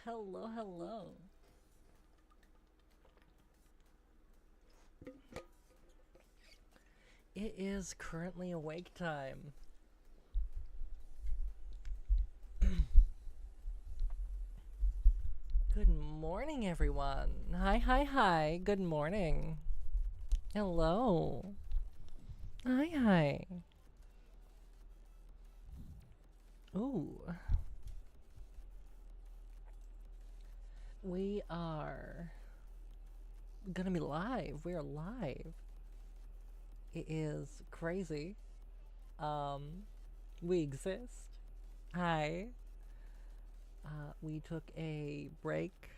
Hello, hello. It is currently awake time. Good morning, everyone. Hi, hi, hi. Good morning. Hello. Hi, hi. Ooh. We are gonna be live. We are live. It is crazy. We exist. Hi. We took a break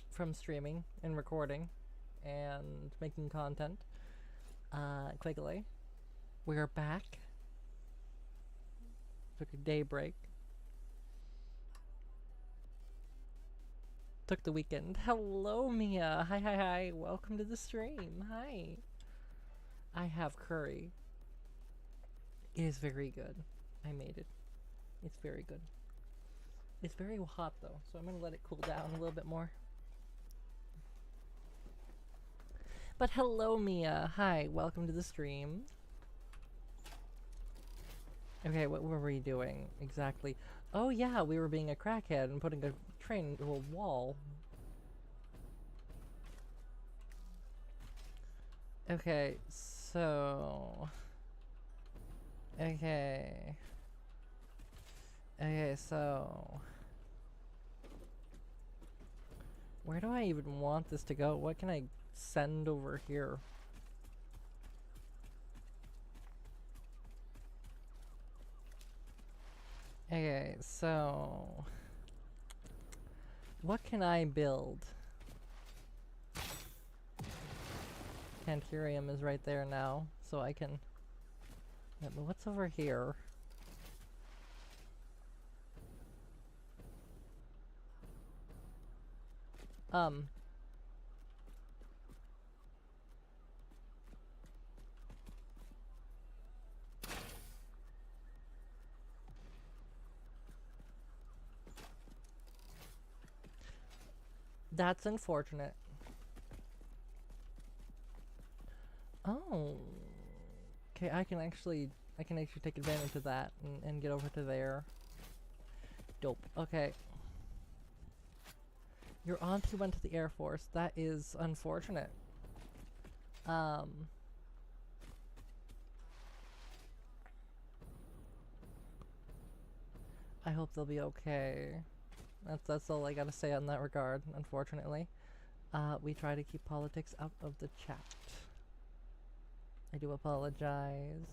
from streaming and recording and making content quickly. We're back. Took a day break. Took the weekend. Hello, Mia. Hi, hi, hi. Welcome to the stream. Hi. I have curry. It is very good. I made it. It's very good. It's very hot though, so I'm gonna let it cool down a little bit more. But hello, Mia. Hi. Welcome to the stream. Okay, what were we doing exactly? Oh yeah, we were being a crackhead and putting a train into a wall. Okay, so... Okay, so... Where do I even want this to go? What can I send over here? Okay, so... What can I build? Canturium is right there now, so I can... Yeah, but what's over here? That's unfortunate. Oh. Okay, I can actually take advantage of that and get over to there. Dope. Okay. Your auntie went to the Air Force. That is unfortunate. I hope they'll be okay. That's all I gotta say on that regard, unfortunately. We try to keep politics out of the chat. I do apologize.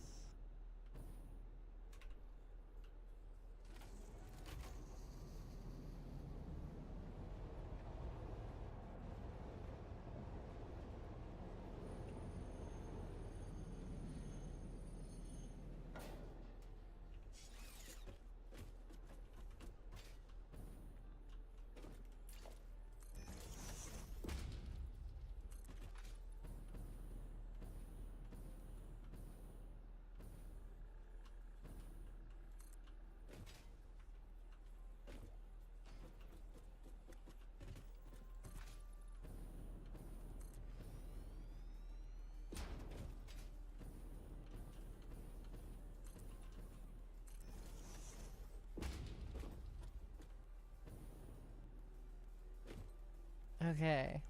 Okay.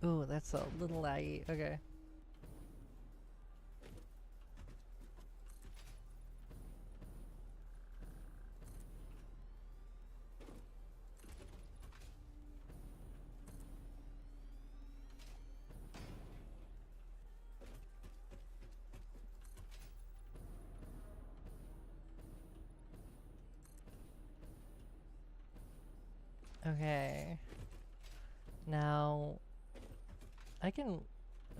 Ooh, that's a little laggy. Okay. Okay. Now, I can...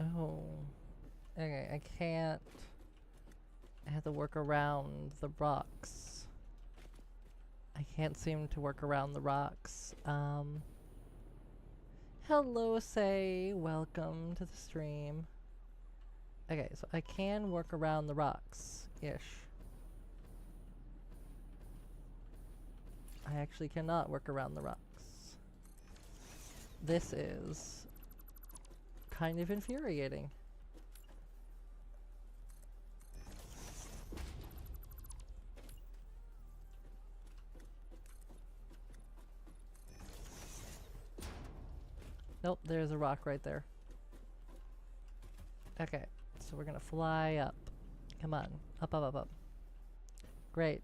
Oh. Okay, I can't... I have to work around the rocks. I can't seem to work around the rocks. Hello, Say. Welcome to the stream. Okay, so I can work around the rocks-ish. I actually cannot work around the rocks. This is kind of infuriating. Nope, there's a rock right there. Okay, so we're gonna fly up. Come on, up, up, up, up. Great.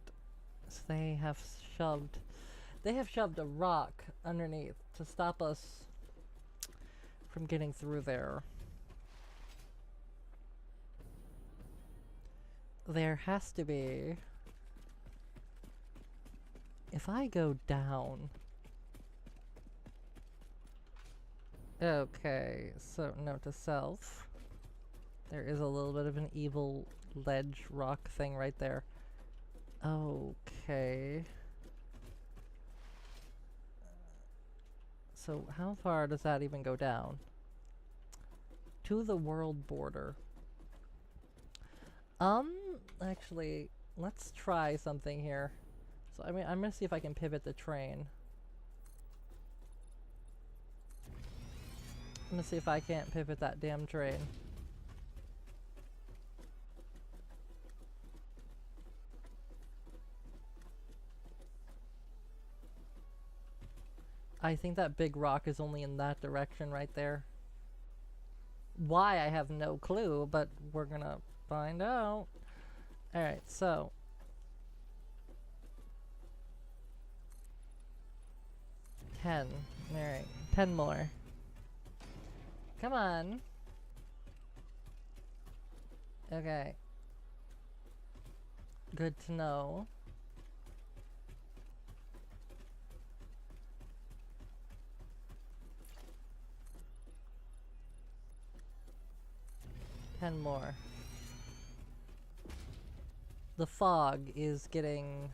So they have shoved a rock underneath to stop us from getting through there. There has to be. If I go down. Okay, so note to self. There is a little bit of an evil ledge rock thing right there. Okay. So how far does that even go down? To the world border. Actually, let's try something here. So I mean, I'm gonna see if I can pivot the train. I'm gonna see if I can't pivot that damn train. I think that big rock is only in that direction right there. Why, I have no clue, but we're gonna find out. Alright, so. Ten. Alright, 10 more. Come on. Okay. Good to know. Ten more. The fog is getting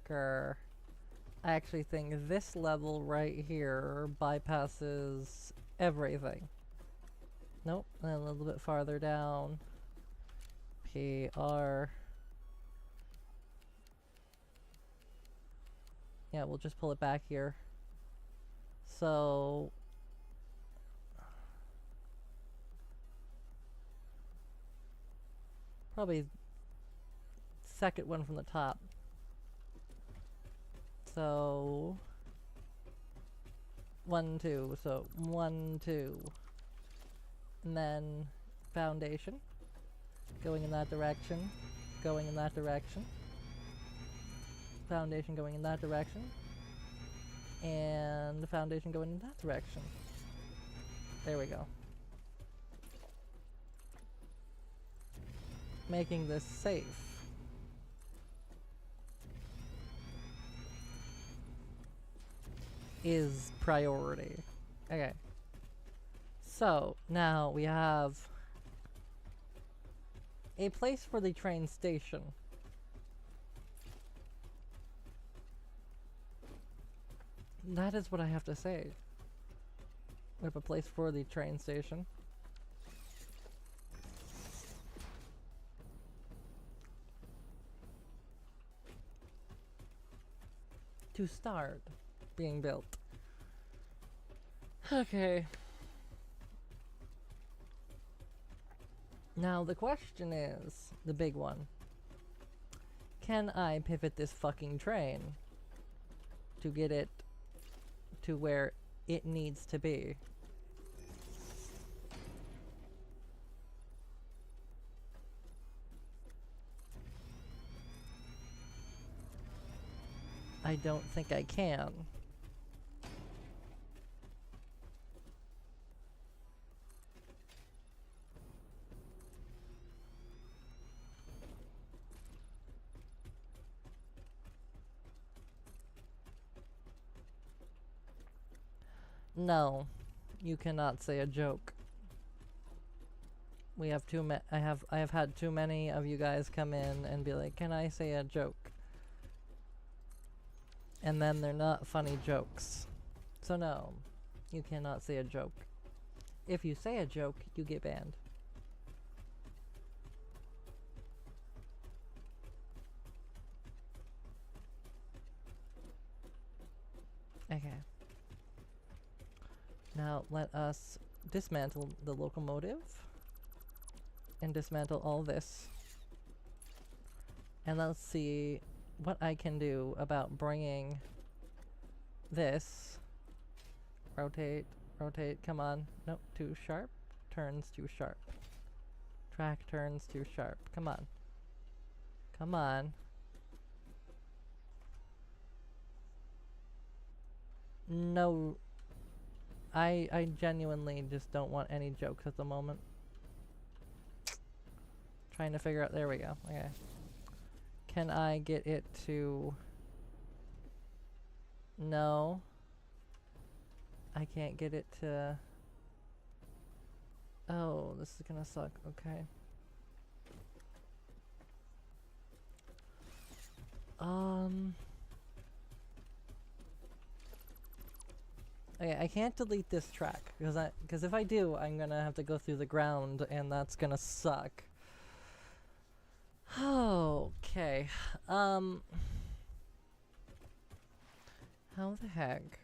thicker. I actually think this level right here bypasses everything. Nope, and a little bit farther down. PR. Yeah, we'll just pull it back here. So probably second one from the top. So 1, 2. So 1, 2. And then foundation. Going in that direction. Going in that direction. Foundation going in that direction. And the foundation going in that direction. There we go. Making this safe. Is priority. Okay. So, now we have a place for the train station. That is what I have to say. We have a place for the train station. To start being built. Okay. Now the question is, the big one. Can I pivot this fucking train to get it to where it needs to be? I don't think I can. No, you cannot say a joke. We have I have had too many of you guys come in and be like, "Can I say a joke?" And then they're not funny jokes. So no, you cannot say a joke. If you say a joke, you get banned. Okay. Now let us dismantle the locomotive and dismantle all this. And let's see what I can do about bringing this. Rotate, rotate, come on. Nope, too sharp. Turns too sharp. Track turns too sharp. Come on. Come on. No. I genuinely just don't want any jokes at the moment. Trying to figure out, there we go. Okay. Can I get it to... No. I can't get it to... Oh, this is gonna suck. Okay. Okay, I can't delete this track because if I do, I'm gonna have to go through the ground, and that's gonna suck. Okay. How the heck?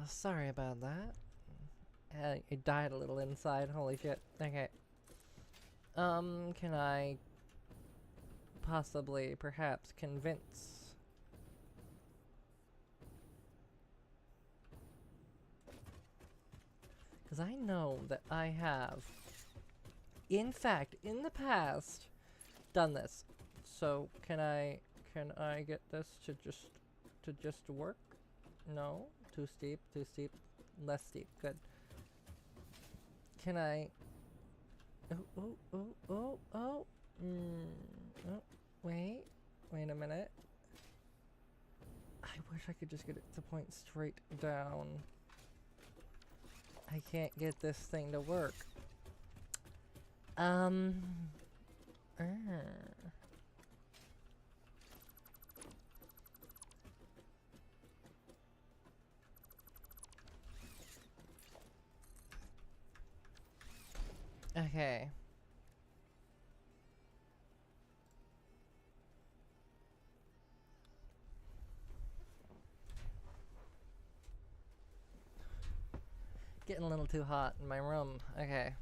Sorry about that. It died a little inside. Holy shit. Okay. Can I possibly, perhaps, convince... Because I know that I have, in fact, in the past, done this. So, can I get this to just work? No? Too steep, less steep, good. Can I... Oh, wait a minute. I wish I could just get it to point straight down. I can't get this thing to work. Okay. Getting a little too hot in my room. Okay.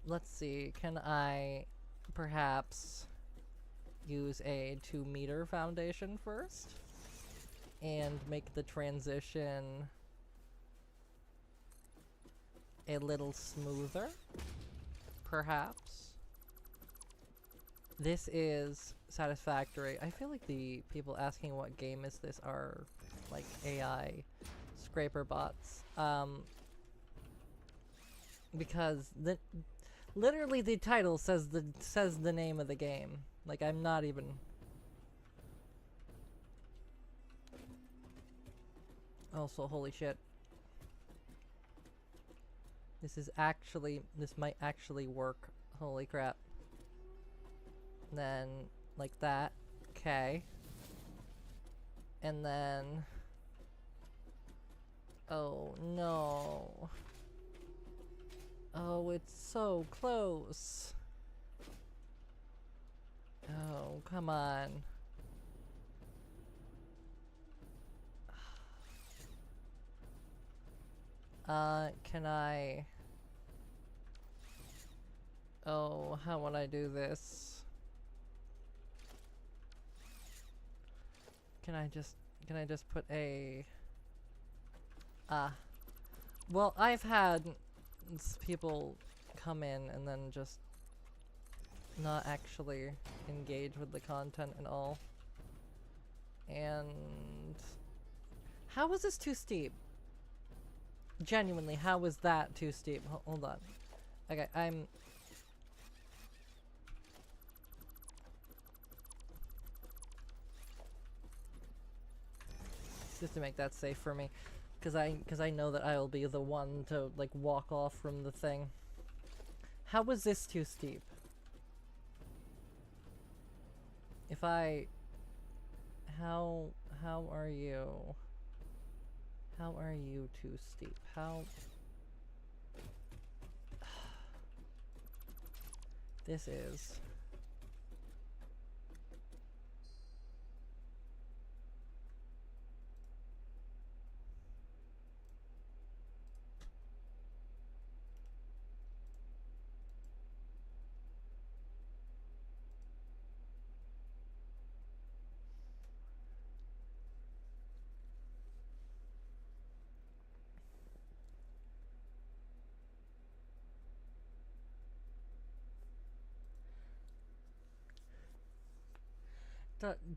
Let's see. Can I perhaps use a 2-meter foundation first? And make the transition a little smoother? Perhaps? This is Satisfactory. I feel like the people asking what game is this are like AI scraper bots. Because literally the title says the name of the game. Like, I'm not even... Also, holy shit. This might actually work. Holy crap. Then, like that. Okay. And then... Oh, no. Oh, it's so close. Oh, come on. Can I... Oh, how would I do this? Can I just put a... Well, I've had people come in and then just not actually engage with the content at all. And... How was this too steep? Genuinely, how was that too steep? Hold on. Okay, I'm... Just to make that safe for me. Because I know that I will be the one to, like, walk off from the thing. How was this too steep? If I... How are you? How are you too steep? How... This is...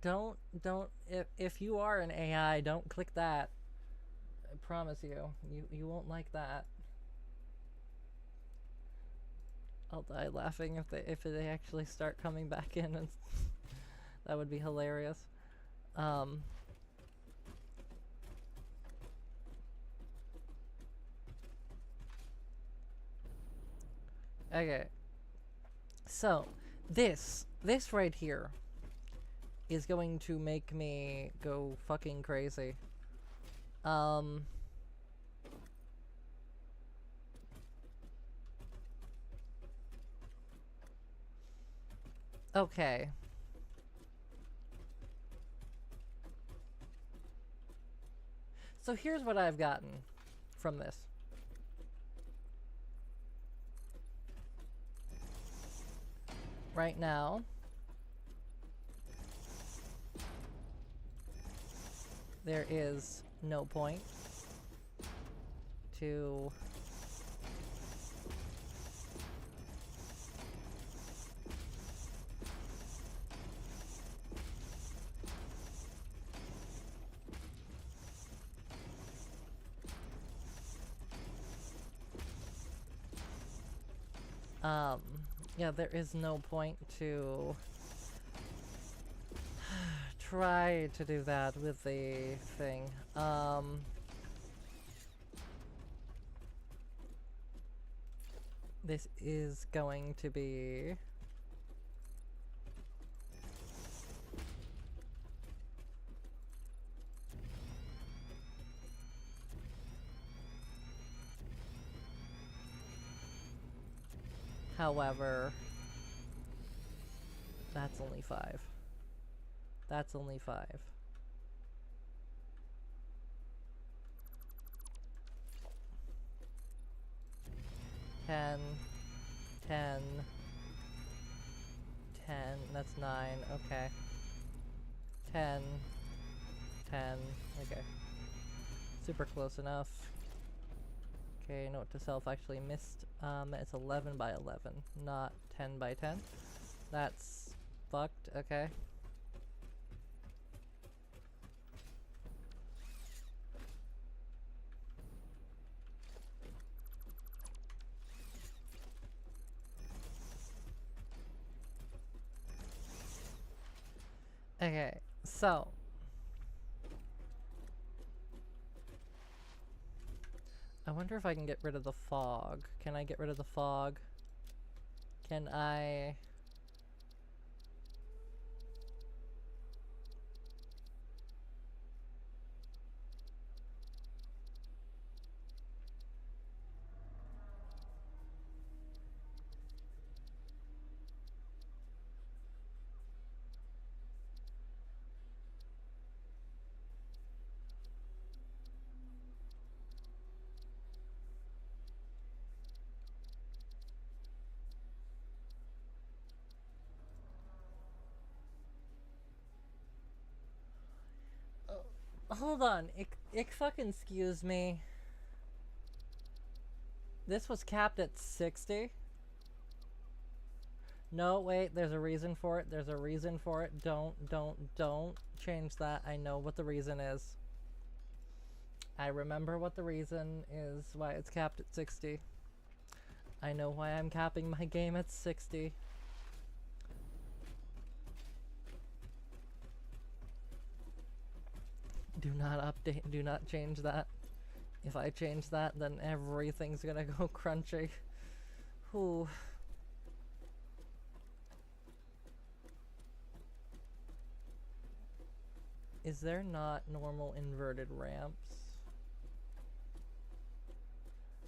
Don't, if you are an AI, don't click that. I promise you. You won't like that. I'll die laughing if they actually start coming back in, and that would be hilarious. Okay. So, this right here is going to make me go fucking crazy. Okay. So here's what I've gotten from this. Right now, there is no point to yeah, there is no point to try to do that with the thing. This is going to be... However, that's only 5. That's only 5. Ten, 10, 10, that's 9, okay. 10, 10, okay. Super close enough. Okay, note to self, actually missed. It's 11 by 11, not 10 by 10. That's fucked, okay. Okay, so I wonder if I can get rid of the fog. Can I get rid of the fog? Can I... Hold on, ik fucking excuse me. This was capped at 60? No, wait, there's a reason for it. There's a reason for it. Don't change that. I know what the reason is. I remember what the reason is why it's capped at 60. I know why I'm capping my game at 60. Do not update, do not change that. If I change that, then everything's gonna go crunchy. Ooh. Is there not normal inverted ramps?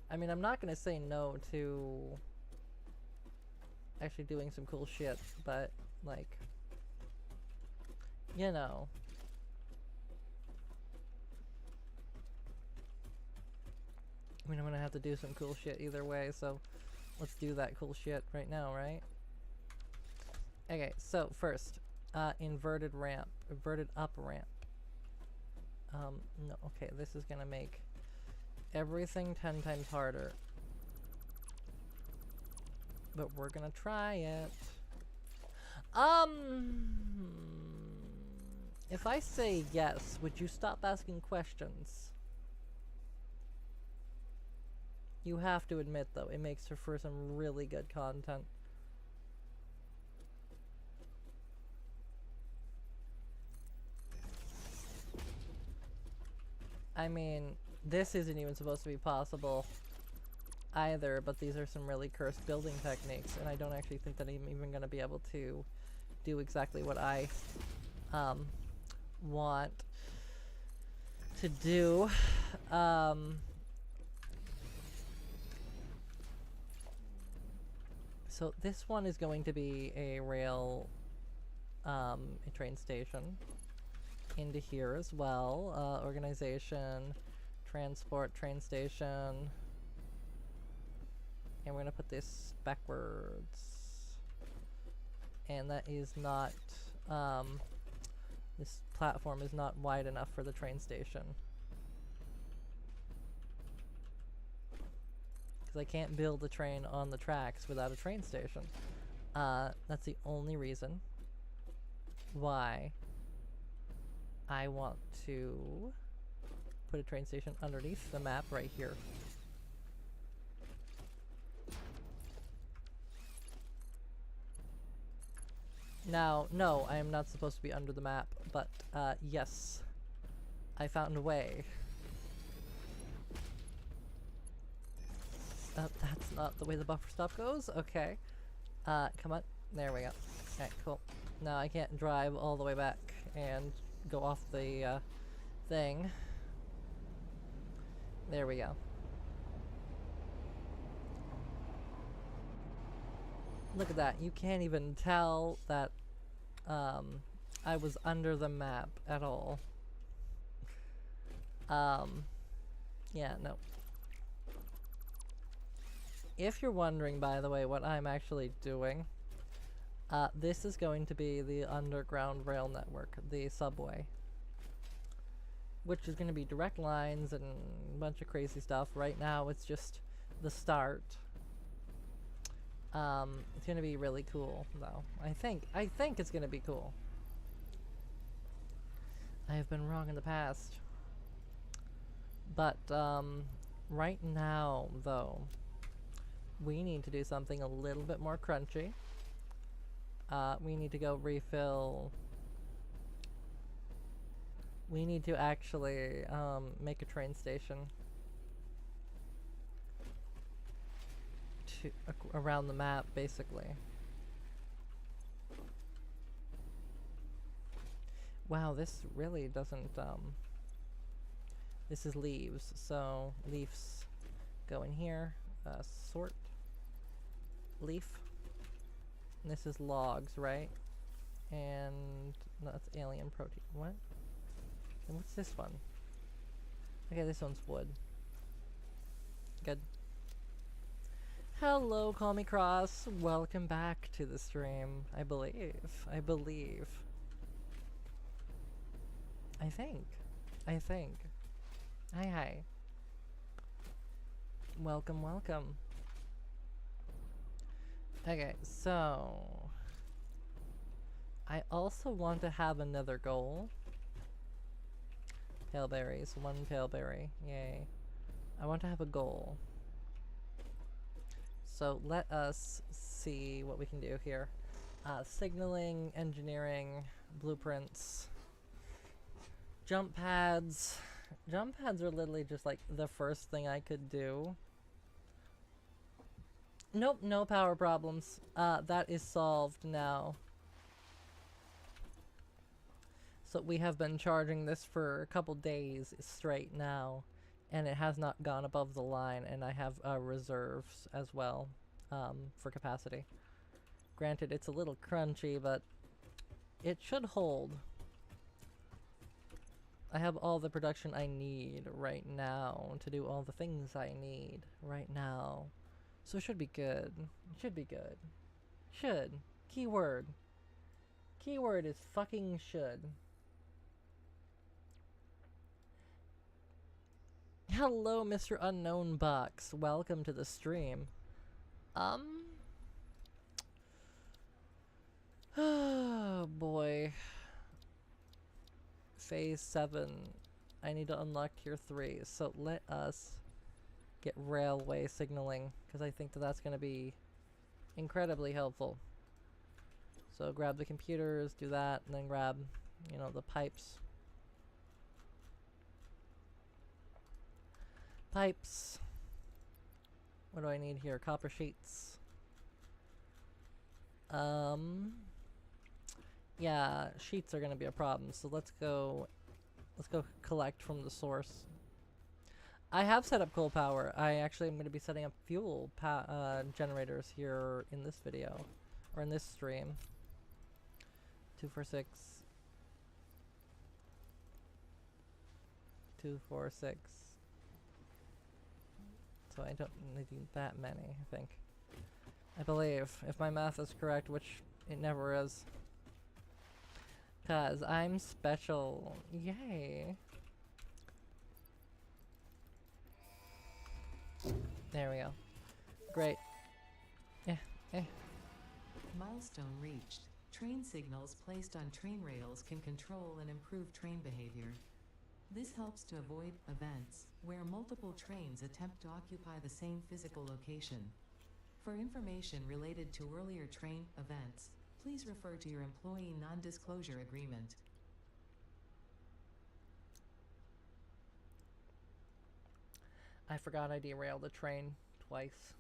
I mean, I'm not gonna say no to actually doing some cool shit, but, like, you know. I mean, I'm gonna have to do some cool shit either way, so let's do that cool shit right now, right? Okay, so first, inverted ramp, inverted up ramp. No, okay, this is gonna make everything 10 times harder. But we're gonna try it. If I say yes, would you stop asking questions? You have to admit, though, it makes for some really good content. I mean, this isn't even supposed to be possible either, but these are some really cursed building techniques, and I don't actually think that I'm even going to be able to do exactly what I want to do. So this one is going to be a rail, a train station into here as well. Organization, transport, train station. And we're gonna put this backwards. And that is not, this platform is not wide enough for the train station. Because I can't build a train on the tracks without a train station. That's the only reason why I want to put a train station underneath the map right here. Now, no, I am not supposed to be under the map, but, yes. I found a way. That's not the way the buffer stop goes? Okay. Come on. There we go. Alright, cool. Now I can't drive all the way back and go off the, thing. There we go. Look at that. You can't even tell that, I was under the map at all. Yeah, no. If you're wondering, by the way, what I'm actually doing, this is going to be the underground rail network, the subway. Which is going to be direct lines and a bunch of crazy stuff. Right now, it's just the start. It's going to be really cool, though. I think it's going to be cool. I have been wrong in the past. But, right now, though, we need to do something a little bit more crunchy. We need to go refill. We need to actually, make a train station to around the map, basically. Wow, this really doesn't, this is leaves, so leaves go in here, sort, leaf, and this is logs, right? And, no, that's alien protein, what? And what's this one? Okay, this one's wood. Good. Hello, Call Me Cross. Welcome back to the stream. I believe. I think. Hi. Welcome. Okay, so I also want to have another goal. Pale berries. 1 pale berry. Yay. I want to have a goal. So let us see what we can do here. Signaling, engineering, blueprints, jump pads. Jump pads are literally just like the first thing I could do. Nope, no power problems. That is solved now. So we have been charging this for a couple days straight now, and it has not gone above the line, and I have reserves as well for capacity. Granted, it's a little crunchy, but it should hold. I have all the production I need right now to do all the things I need right now. So it should be good. It should be good. Should. Keyword. Keyword is fucking should. Hello, Mr. Unknown Box. Welcome to the stream. Oh boy. Phase 7. I need to unlock tier 3. So let us get railway signaling, because I think that that's going to be incredibly helpful. So grab the computers, do that, and then grab, you know, the pipes. Pipes. What do I need here? Copper sheets. Yeah, sheets are gonna be a problem, so let's go collect from the source. I have set up coal power. I actually am gonna be setting up fuel generators here in this video, or in this stream. 246. 246. So I don't need that many, I think. I believe, if my math is correct, which it never is. 'Cause I'm special. Yay. There we go. Great. Milestone reached. Train signals placed on train rails can control and improve train behavior. This helps to avoid events where multiple trains attempt to occupy the same physical location. For information related to earlier train events, please refer to your employee non-disclosure agreement. I forgot I derailed a train twice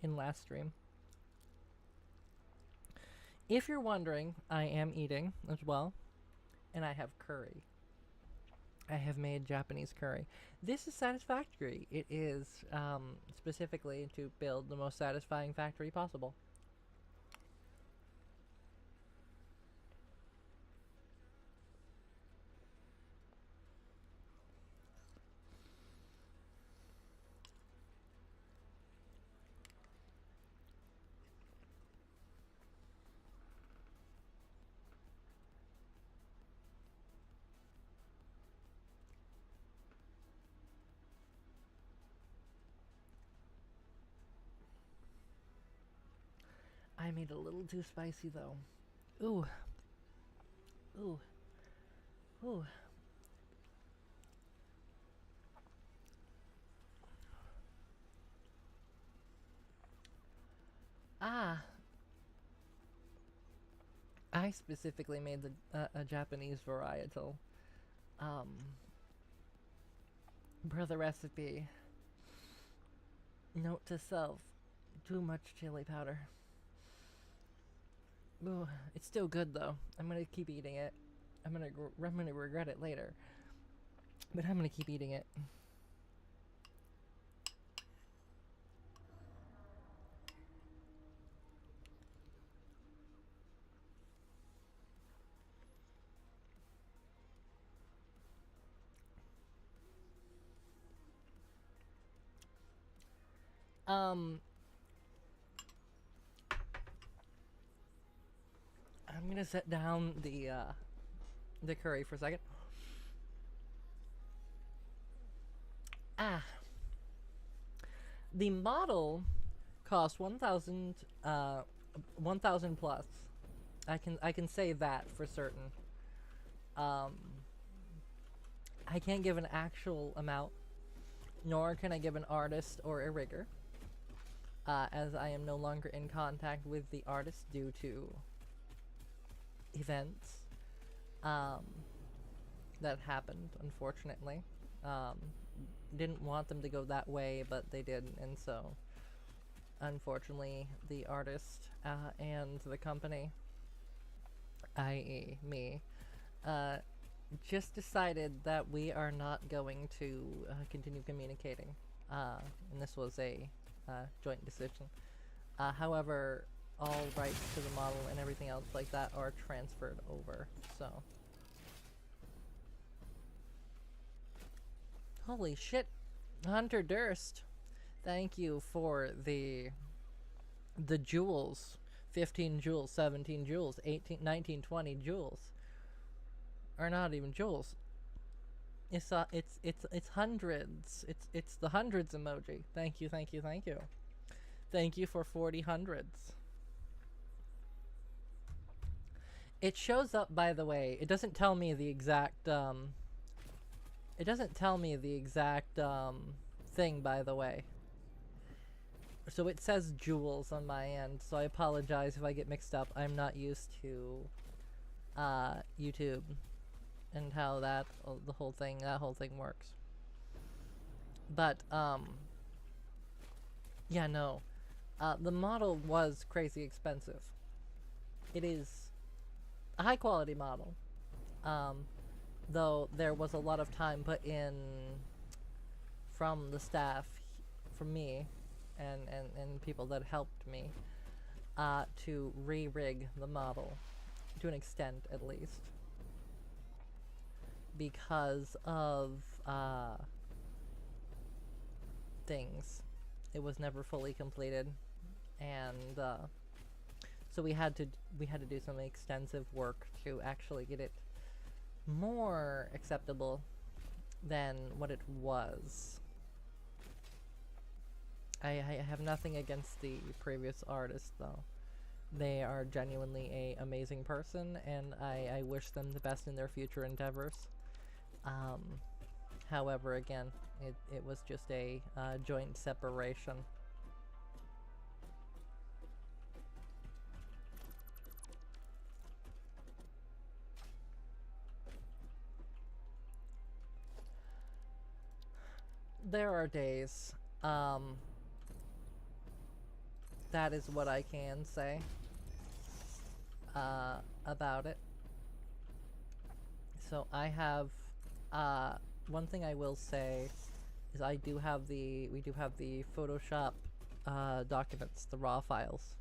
in last stream. If you're wondering, I am eating as well, and I have curry. I have made Japanese curry. This is Satisfactory. It is specifically to build the most satisfying factory possible. I made it a little too spicy though. Ooh. Ooh. Ooh. Ah. I specifically made a Japanese varietal. Per the recipe. Note to self. Too much chili powder. Ooh, it's still good though. I'm gonna keep eating it. I'm gonna regret it later. But I'm gonna keep eating it. I'm gonna set down the curry for a second. The model costs 1,000 plus. I can say that for certain. I can't give an actual amount, nor can I give an artist or a rigger, as I am no longer in contact with the artist due to events that happened, unfortunately. Didn't want them to go that way, but they did, and so unfortunately the artist and the company, i.e. me, just decided that we are not going to continue communicating, and this was a joint decision. However, all rights to the model and everything else like that are transferred over, so. Holy shit, Hunter Durst, thank you for the jewels. 15 jewels, 17 jewels, 18, 19, 20 jewels. Or not even jewels. It's hundreds. It's the hundreds emoji. Thank you, thank you, thank you. Thank you for 40 hundreds. It shows up, by the way. It doesn't tell me the exact it doesn't tell me the exact thing, by the way. So it says jewels on my end, so I apologize if I get mixed up. I'm not used to YouTube and how that whole thing works. But yeah, no. The model was crazy expensive. It is a high quality model. Though there was a lot of time put in from the staff, from me, and people that helped me to re-rig the model, to an extent at least, because of things. It was never fully completed, and so we had to do some extensive work to actually get it more acceptable than what it was. I have nothing against the previous artist, though. They are genuinely a amazing person, and I wish them the best in their future endeavors. However, again, it was just a joint separation. There are days. That is what I can say about it. So I have one thing I will say is we do have the Photoshop documents, the raw files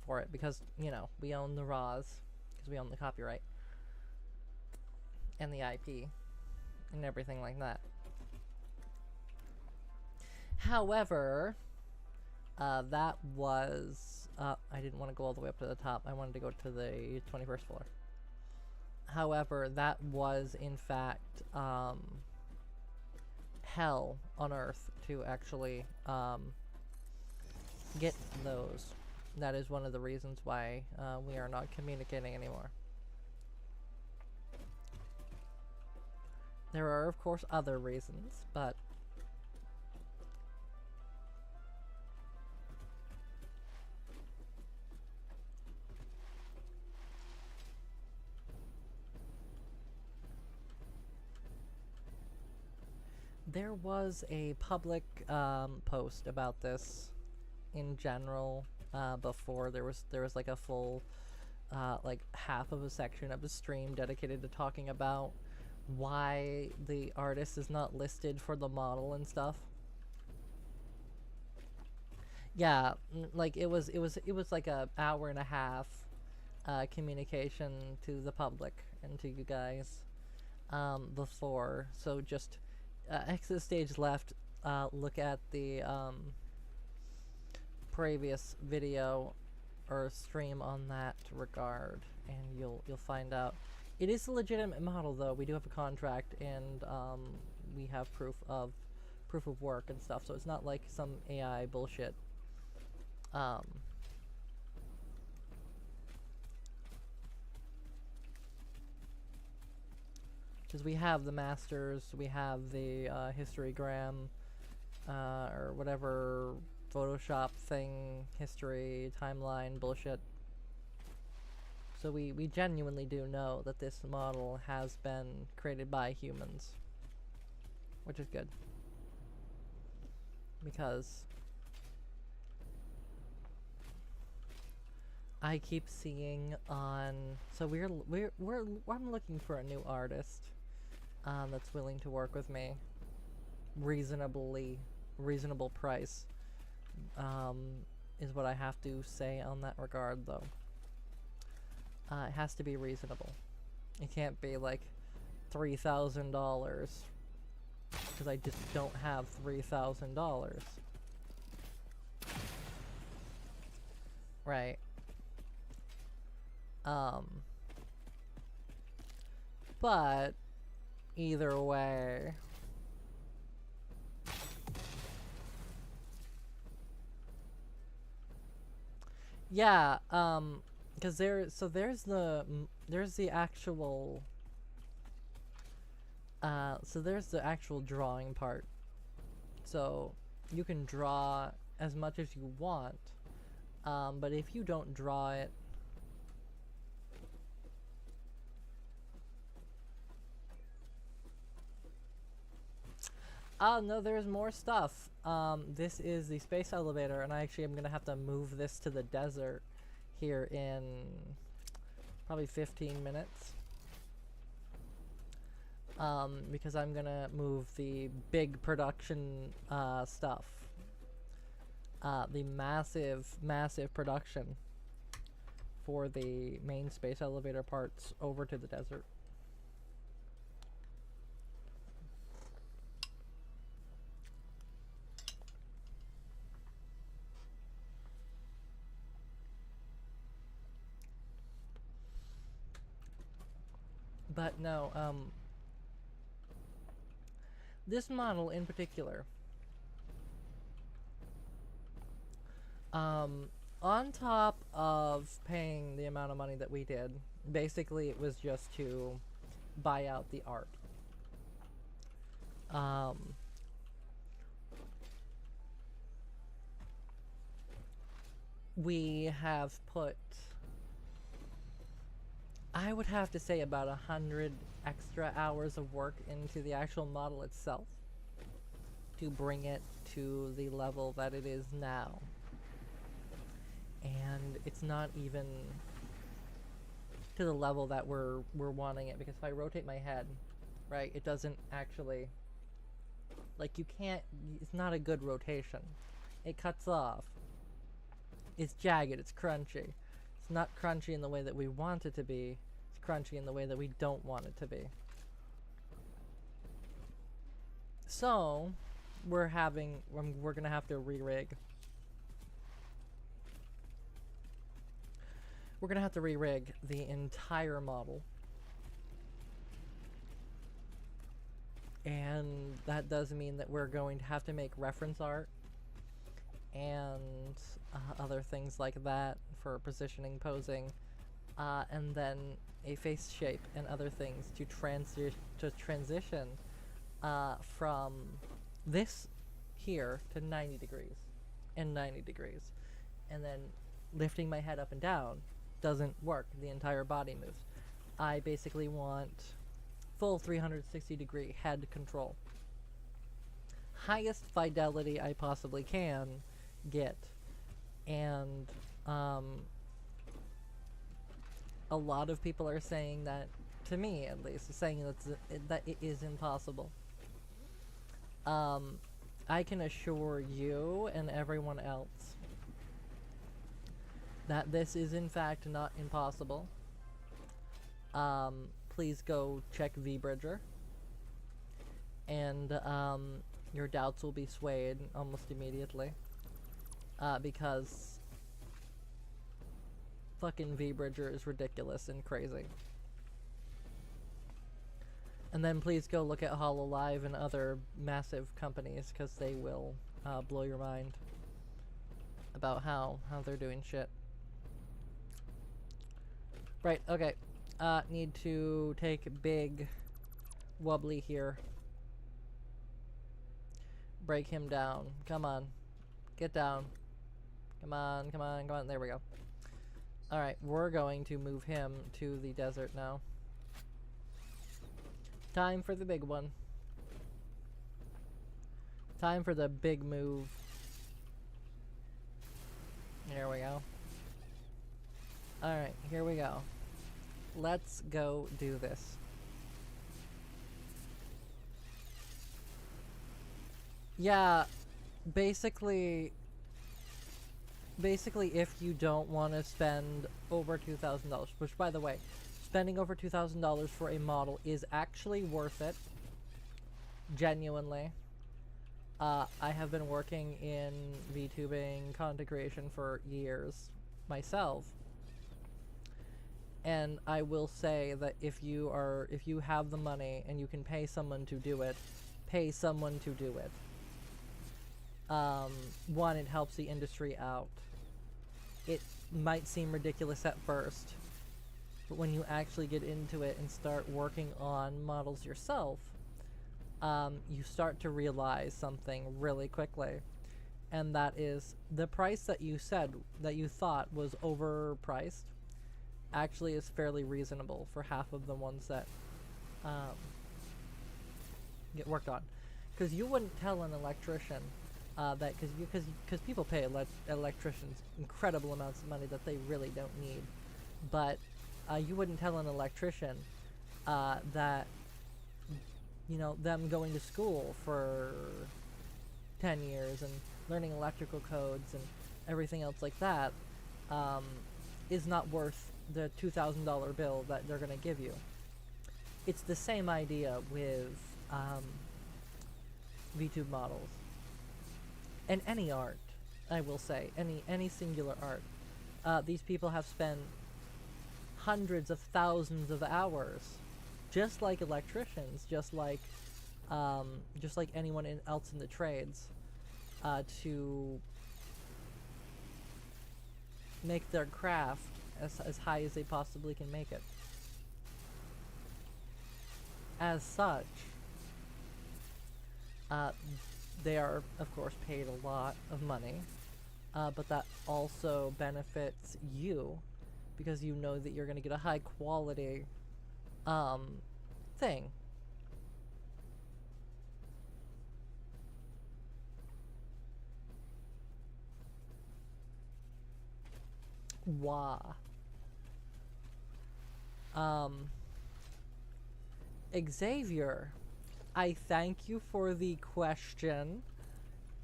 for it, because you know we own the raws, because we own the copyright and the IP and everything like that. However, that was I didn't want to go all the way up to the top. I wanted to go to the 21st floor. However, that was in fact hell on earth to actually get those. That is one of the reasons why we are not communicating anymore. There are, of course, other reasons, but there was a public post about this in general before. There was like a full like half of a section of the stream dedicated to talking about why the artist is not listed for the model and stuff. Yeah, like it was like a hour and a half communication to the public and to you guys before. So just exit stage left, look at the previous video or stream on that regard, and you'll find out. It is a legitimate model, though. We do have a contract, and we have proof of work and stuff, so it's not like some AI bullshit. Because we have the masters, we have the historygram, or whatever Photoshop thing, history, timeline, bullshit. So we genuinely do know that this model has been created by humans. Which is good. Because I keep seeing on... So I'm looking for a new artist that's willing to work with me. Reasonable price is what I have to say on that regard, though. It has to be reasonable. It can't be like $3,000 because I just don't have $3,000. Right. But either way, yeah, because there's the actual drawing part. So you can draw as much as you want, but if you don't draw it, oh no, there's more stuff. This is the space elevator, and I actually am gonna have to move this to the desert here in probably 15 minutes. Because I'm gonna move the big production stuff. The massive production for the main space elevator parts over to the desert. But no, this model in particular, on top of paying the amount of money that we did, basically it was just to buy out the art. We have put, I would have to say, about 100 extra hours of work into the actual model itself to bring it to the level that it is now. And it's not even to the level that we're wanting it, because if I rotate my head, right, it doesn't actually, like, you can't, it's not a good rotation. It cuts off. It's jagged, it's crunchy. It's not crunchy in the way that we want it to be. It's crunchy in the way that we don't want it to be. So, we're gonna have to re-rig. We're gonna have to re-rig the entire model. And that does mean that we're going to have to make reference art and other things like that for positioning, posing, and then a face shape and other things to transition from this here to 90 degrees and 90 degrees. And then lifting my head up and down doesn't work. The entire body moves. I basically want full 360 degree head control. Highest fidelity I possibly can get. And a lot of people are saying that, to me at least, saying that it is impossible. I can assure you and everyone else that this is in fact not impossible. Please go check VBridger, and your doubts will be swayed almost immediately, because fucking VBridger is ridiculous and crazy. And then please go look at HoloLive and other massive companies, because they will blow your mind about how they're doing shit. Right, okay. Need to take big Wobbly here. Break him down. Come on. Get down. Come on, come on, come on. There we go. Alright, we're going to move him to the desert now. Time for the big one. Time for the big move. There we go. Alright, here we go. Let's go do this. Yeah, basically if you don't want to spend over $2,000, which by the way, spending over $2,000 for a model is actually worth it. Genuinely. I have been working in VTubing content creation for years myself. And I will say that if you have the money and you can pay someone to do it, pay someone to do it. One, it helps the industry out. It might seem ridiculous at first, but when you actually get into it and start working on models yourself, you start to realize something really quickly. And that is the price that you said, that you thought was overpriced, actually is fairly reasonable for half of the ones that get worked on. Because you wouldn't tell an electrician that because people pay electricians incredible amounts of money that they really don't need, but you wouldn't tell an electrician that, you know, them going to school for 10 years and learning electrical codes and everything else like that is not worth the $2,000 bill that they're going to give you. It's the same idea with VTube models. And any art, I will say, any singular art. These people have spent hundreds of thousands of hours, just like electricians, just like anyone else in the trades, to make their craft as high as they possibly can make it. As such, they are, of course, paid a lot of money, but that also benefits you because you know that you're going to get a high quality thing. Wah. Xavier, I thank you for the question.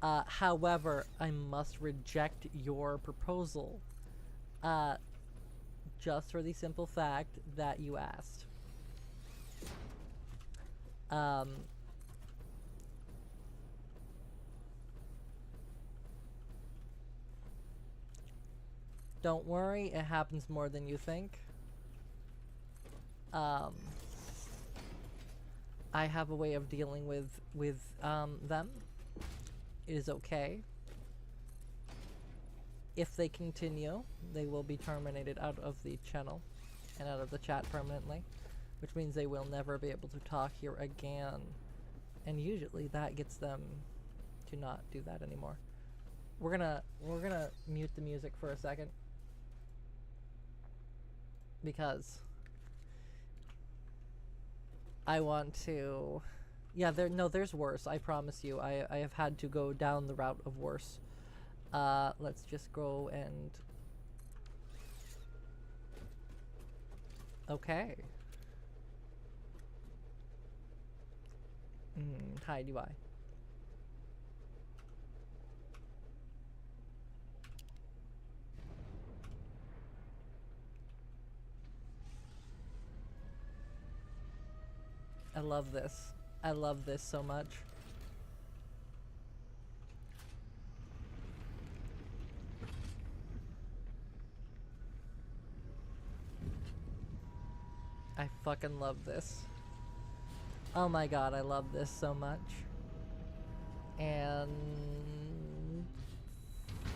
However, I must reject your proposal. Just for the simple fact that you asked. Don't worry, it happens more than you think. I have a way of dealing with them. It is okay. If they continue, they will be terminated out of the channel and out of the chat permanently, which means they will never be able to talk here again. And usually that gets them to not do that anymore. We're gonna mute the music for a second because I want to. Yeah, there's worse. I promise you. I have had to go down the route of worse. Let's just go and. Okay. Hi, do I? I love this. I love this so much. I fucking love this. Oh my god, I love this so much. And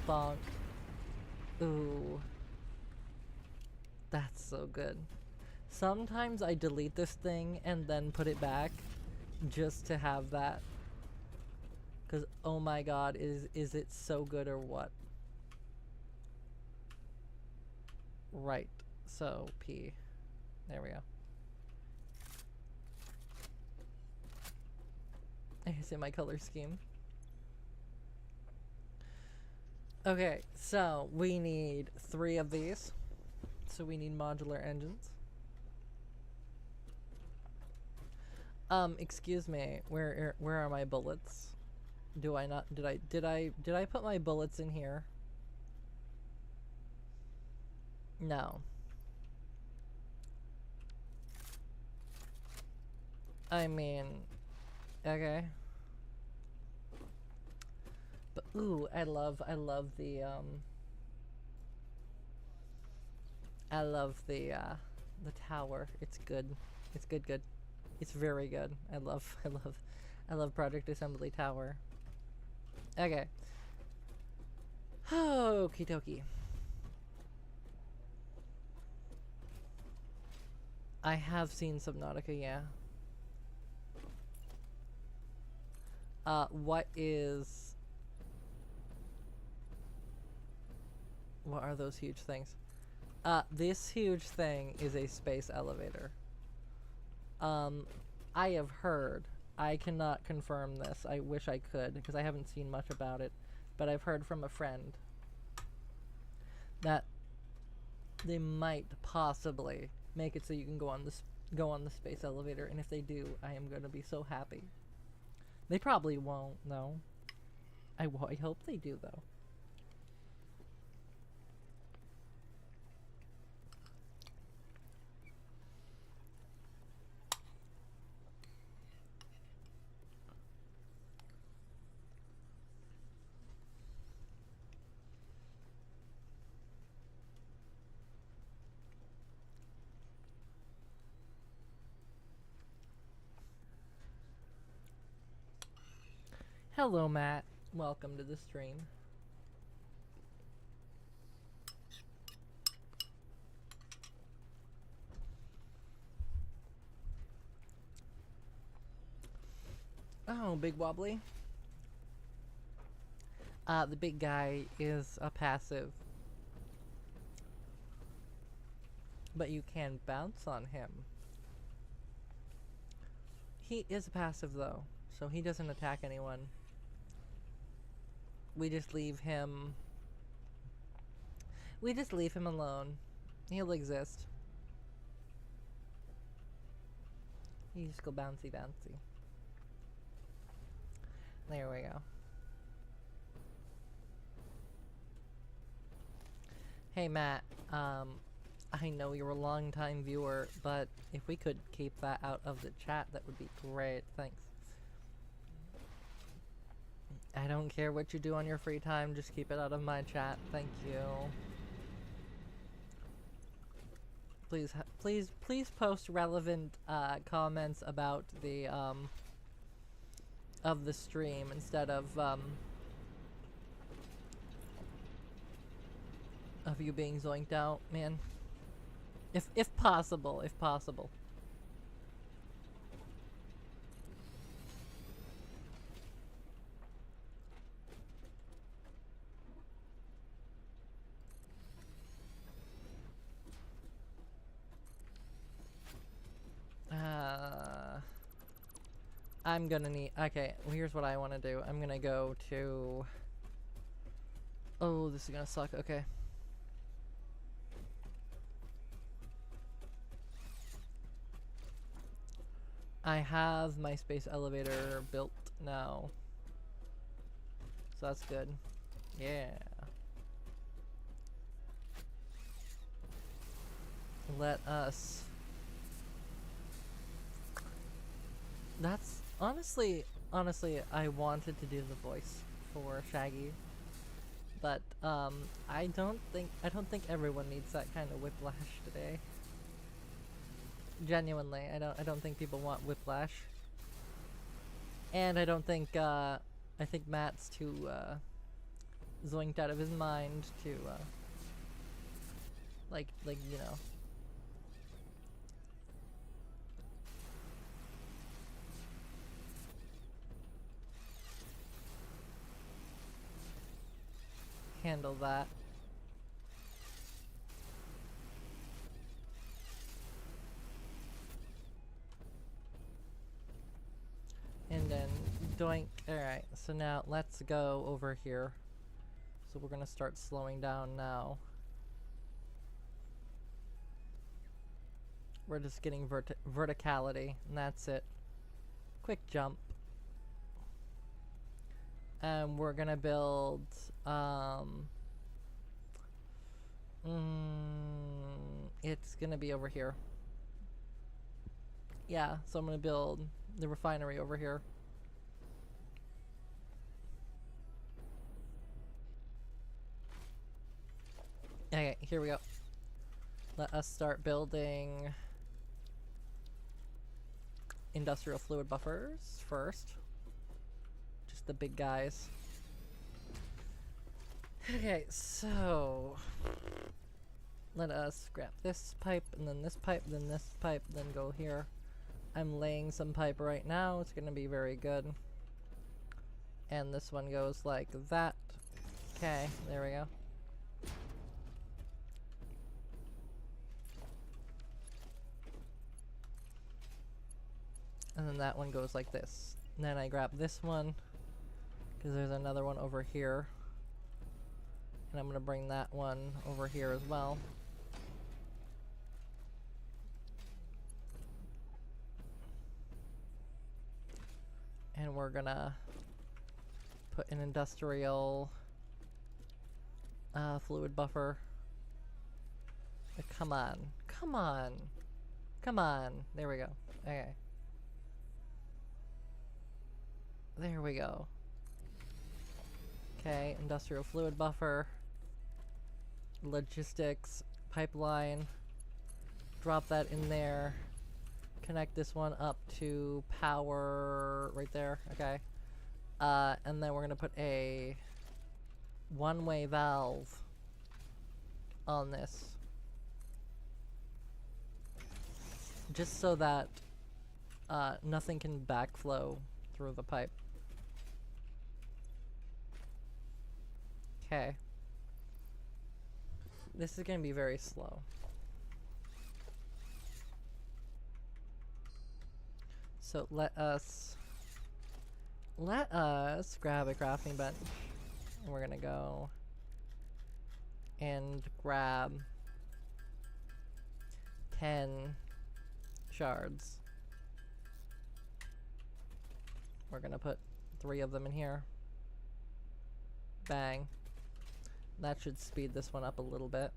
bonk. Ooh. That's so good. Sometimes I delete this thing and then put it back just to have that. Cause oh my god, is it so good or what? Right. So P. There we go. I see my color scheme. Okay, so we need 3 of these. So we need modular engines. Excuse me. Where are my bullets? Do I not did I put my bullets in here? No. I mean, okay. But ooh, I love the the tower. It's good. It's good. It's very good. I love Project Assembly Tower. Okay. Okie dokie. I have seen Subnautica, yeah. What are those huge things? This huge thing is a space elevator. I have heard, I cannot confirm this, I wish I could, because I haven't seen much about it, but I've heard from a friend that they might possibly make it so you can go on the space elevator, and if they do, I am going to be so happy. They probably won't, no. I hope they do, though. Hello, Matt. Welcome to the stream. Oh, Big Wobbly. The big guy is a passive. But you can bounce on him. He is a passive, though, so he doesn't attack anyone. We just leave him... We just leave him alone. He'll exist. You just go bouncy bouncy. There we go. Hey Matt, I know you're a long-time viewer, but if we could keep that out of the chat, that would be great. Thanks. I don't care what you do on your free time, just keep it out of my chat. Thank you. Please post relevant comments about the of the stream instead of you being zoinked out, man. If possible, if possible. I'm gonna need... Okay, well, here's what I want to do. I'm gonna go to... Oh, this is gonna suck. Okay. I have my space elevator built now. So that's good. Yeah. Let us... That's... Honestly, I wanted to do the voice for Shaggy. But, I don't think everyone needs that kind of whiplash today. Genuinely, I don't think people want whiplash. And I don't think, I think Matt's too, zoinked out of his mind to, like, you know. handle that. And then doink. Alright, so now let's go over here. So we're gonna start slowing down now. We're just getting verticality, and that's it. Quick jump. And we're gonna build, it's gonna be over here. Yeah, so I'm gonna build the refinery over here. Okay, here we go. Let us start building industrial fluid buffers first. Just the big guys. Okay, so let us grab this pipe, and then this pipe, then this pipe, then go here. I'm laying some pipe right now. It's gonna be very good. And this one goes like that. Okay, there we go. And then that one goes like this. And then I grab this one, because there's another one over here. And I'm gonna bring that one over here as well. And we're gonna put an industrial fluid buffer. Come on, come on, come on. There we go. Okay. There we go. Okay, industrial fluid buffer. Logistics, pipeline. Drop that in there. Connect this one up to power right there. Okay. And then we're gonna put a one-way valve on this. Just so that nothing can backflow through the pipe. Okay. This is gonna be very slow. So let us grab a crafting bench. And we're gonna go and grab 10 shards. We're gonna put 3 of them in here. Bang. That should speed this one up a little bit.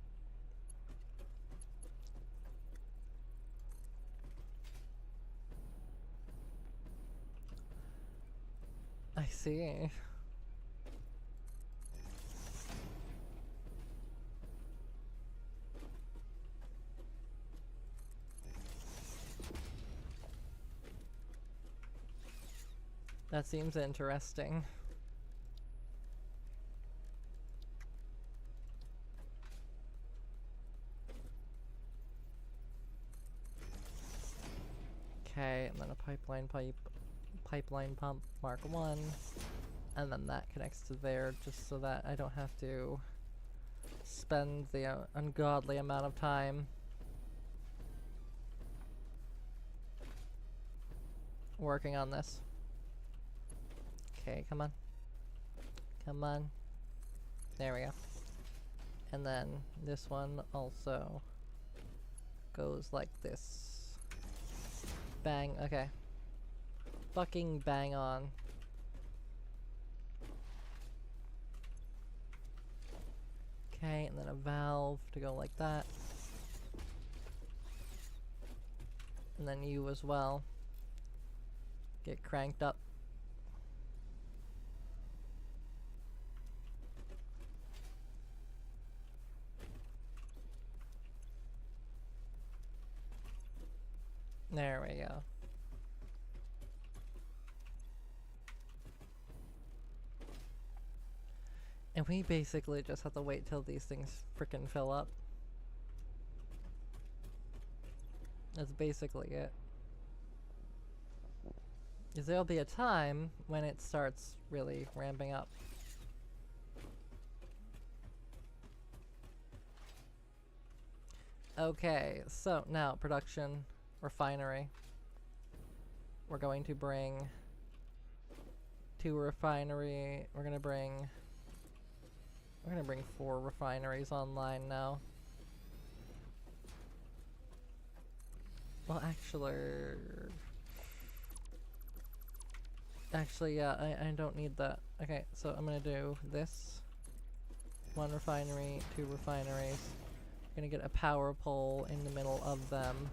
I see. That seems interesting. Okay, and then a pipeline pump Mark 1, and then that connects to there just so that I don't have to spend the ungodly amount of time working on this. Okay, come on. Come on. There we go. And then this one also goes like this. Bang, okay. Fucking bang on. Okay, and then a valve to go like that. And then you as well. Get cranked up. There we go. And we basically just have to wait till these things frickin' fill up. That's basically it. Because there'll be a time when it starts really ramping up. Okay, so now production, refinery. We're going to bring 2 refinery. We're gonna bring 4 refineries online now. Well, actually, yeah, I don't need that. Okay, so I'm gonna do this. 1 refinery, 2 refineries. Gonna get a power pole in the middle of them.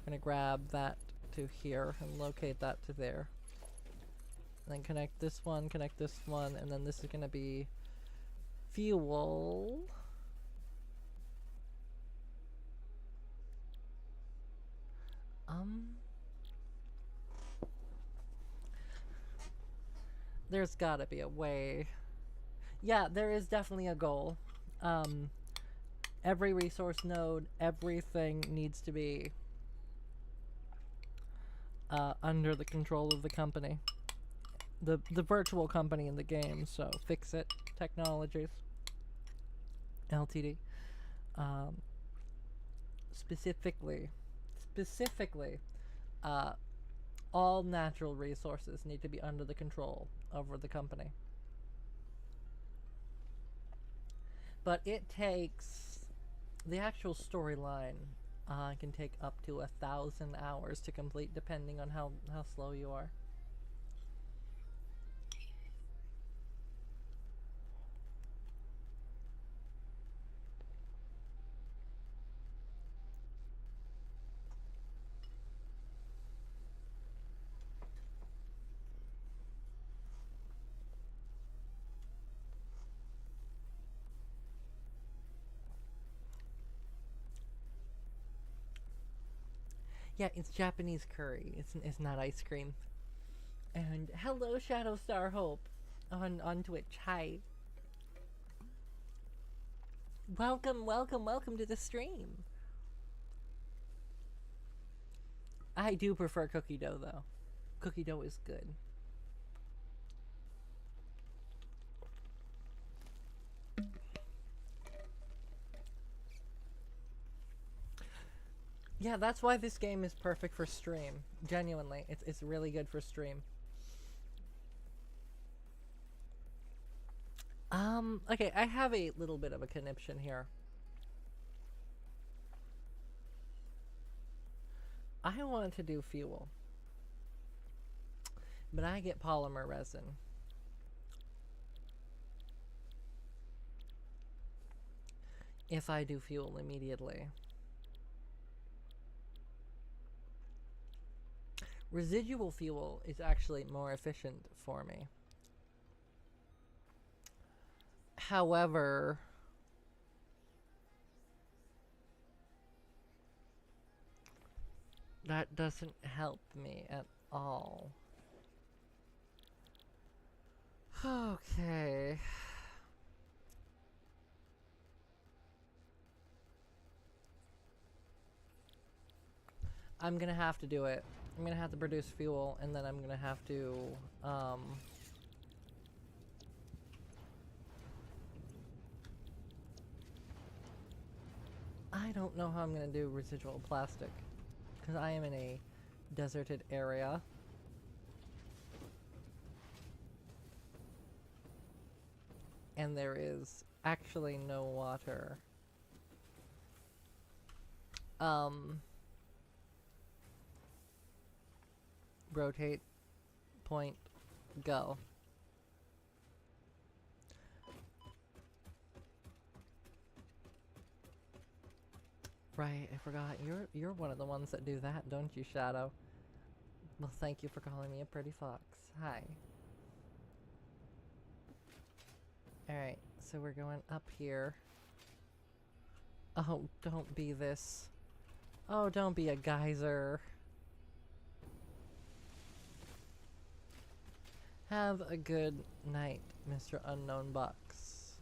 Gonna grab that to here and locate that to there. And then connect this one, and then this is gonna be fuel. There's gotta be a way. Yeah, there is definitely a goal. Every resource node, everything needs to be under the control of the company. The virtual company in the game, so Fix It Technologies Ltd. Specifically, all natural resources need to be under the control over the company. But it takes, the actual storyline can take up to 1,000 hours to complete, depending on how slow you are. Yeah, it's Japanese curry. It's not ice cream. And hello, Shadow Star Hope, on Twitch. Hi. Welcome to the stream. I do prefer cookie dough though. Cookie dough is good. Yeah, that's why this game is perfect for stream. Genuinely, it's really good for stream. Okay, I have a little bit of a conniption here. I wanted to do fuel, but I get polymer resin. If I do fuel immediately. Residual fuel is actually more efficient for me. However, that doesn't help me at all. Okay. I'm gonna have to do it. I'm gonna have to produce fuel, and then I'm gonna have to, I don't know how I'm gonna do residual plastic, because I am in a deserted area. And there is actually no water. Rotate, point, go. Right, I forgot. You're one of the ones that do that, don't you, Shadow? Well, thank you for calling me a pretty fox. Hi. Alright, so we're going up here. Oh, don't be this. Oh, don't be a geyser. Have a good night, Mr. Unknown Box.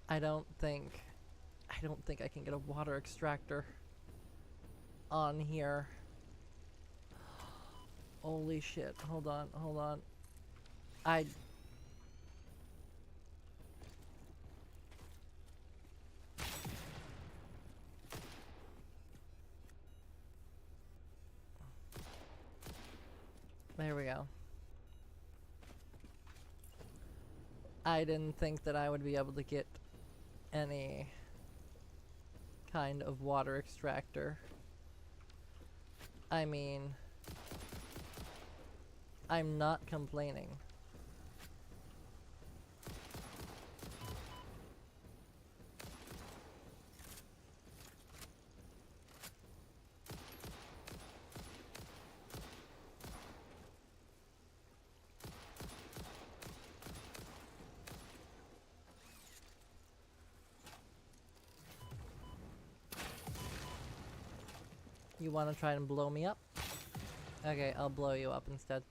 I don't think I can get a water extractor on here. Holy shit, hold on. I There we go. I didn't think that I would be able to get any kind of water extractor. I mean, I'm not complaining. You want to try and blow me up? Okay, I'll blow you up instead.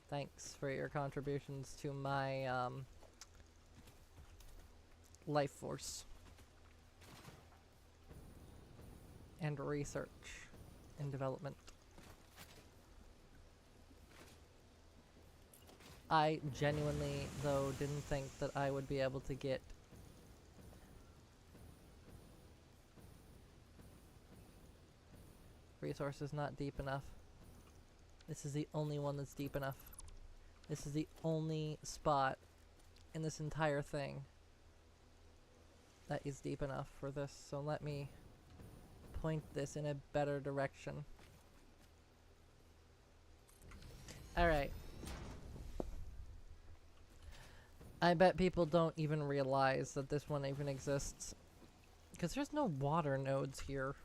Thanks for your contributions to my life force and research and development. I genuinely, though, didn't think that I would be able to get resources not deep enough. This is the only one that's deep enough. This is the only spot in this entire thing that is deep enough for this, so let me point this in a better direction. Alright. I bet people don't even realize that this one even exists. Because there's no water nodes here.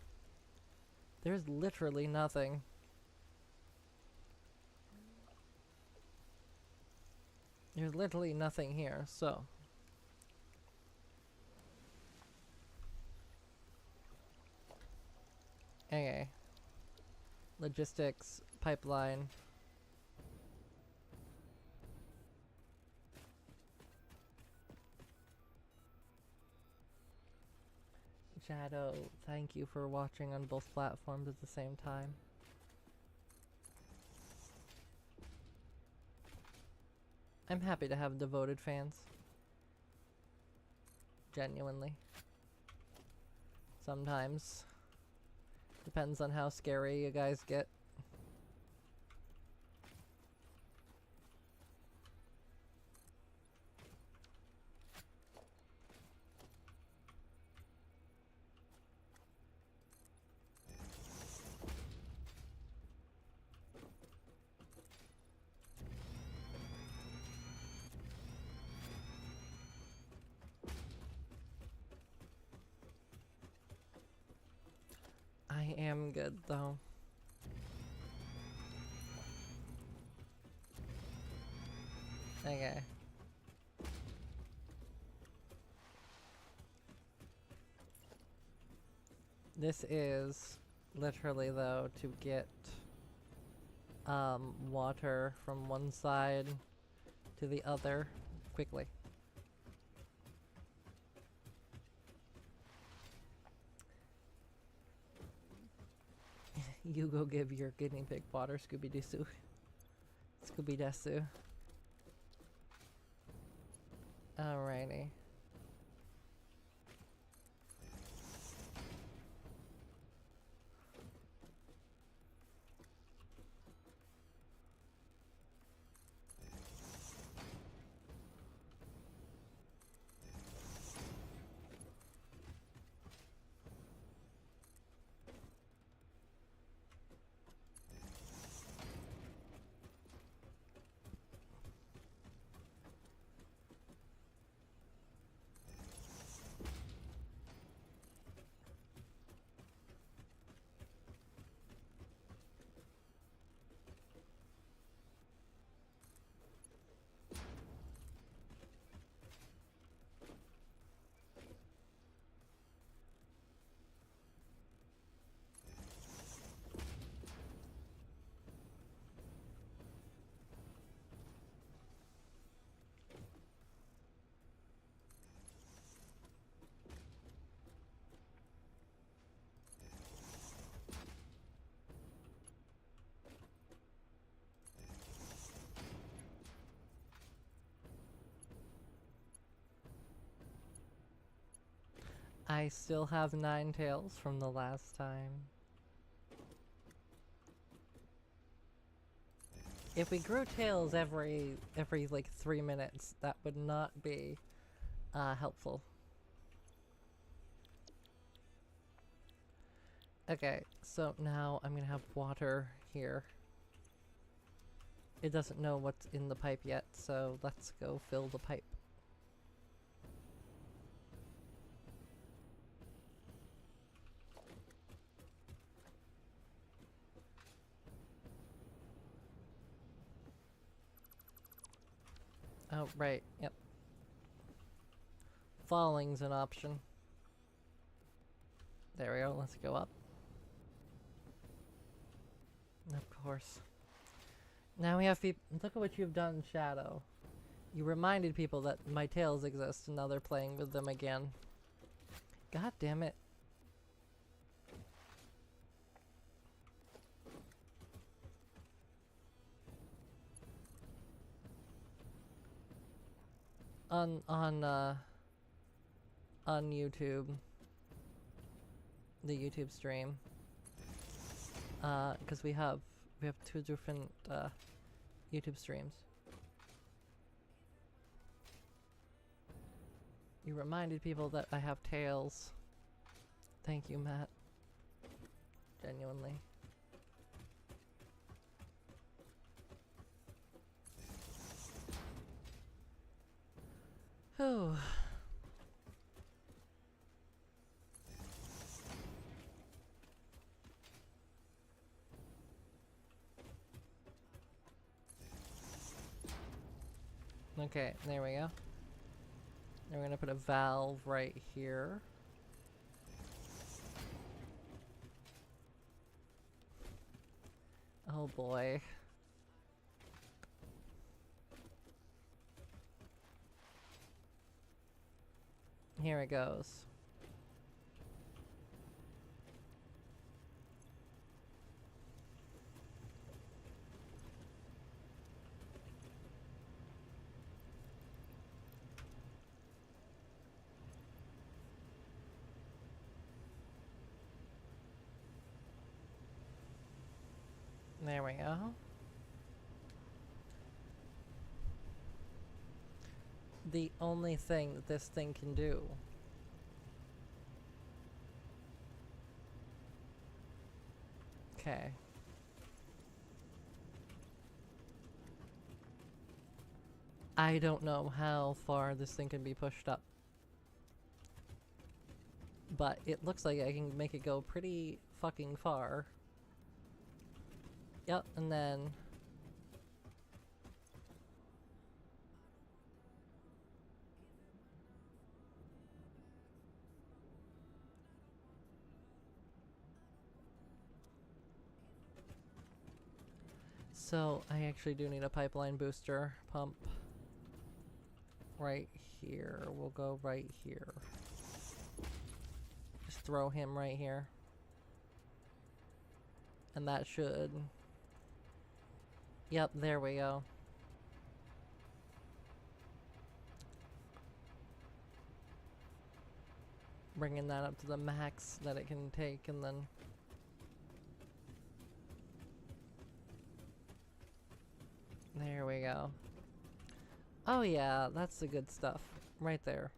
There's literally nothing. There's literally nothing here, so. Okay. Logistics, pipeline. Shadow, thank you for watching on both platforms at the same time. I'm happy to have devoted fans. Genuinely. Sometimes. Depends on how scary you guys get. I am good though. Okay. This is literally though to get water from one side to the other quickly. You go give your guinea pig water, Scooby-Doo. Scooby-Doo. Alrighty. I still have 9 tails from the last time. If we grew tails every like 3 minutes, that would not be helpful. Okay, so now I'm gonna have water here. It doesn't know what's in the pipe yet, so let's go fill the pipe. Oh, right, yep. Falling's an option. There we go, let's go up. Of course. Now we have people. Look at what you've done, Shadow. You reminded people that my tails exist, and now they're playing with them again. God damn it. On YouTube, the YouTube stream, because we have 2 different YouTube streams. You reminded people that I have tails. Thank you, Matt. Genuinely. Oh. Okay, there we go. Now we're gonna put a valve right here. Oh boy. Here it goes. There we go. The only thing that this thing can do. Okay. I don't know how far this thing can be pushed up. But it looks like I can make it go pretty fucking far. Yep, and then... So, I actually do need a pipeline booster pump. Right here. We'll go right here. Just throw him right here. And that should... Yep, there we go. Bringing that up to the max that it can take, and then... There we go. Oh yeah, that's the good stuff. Right there.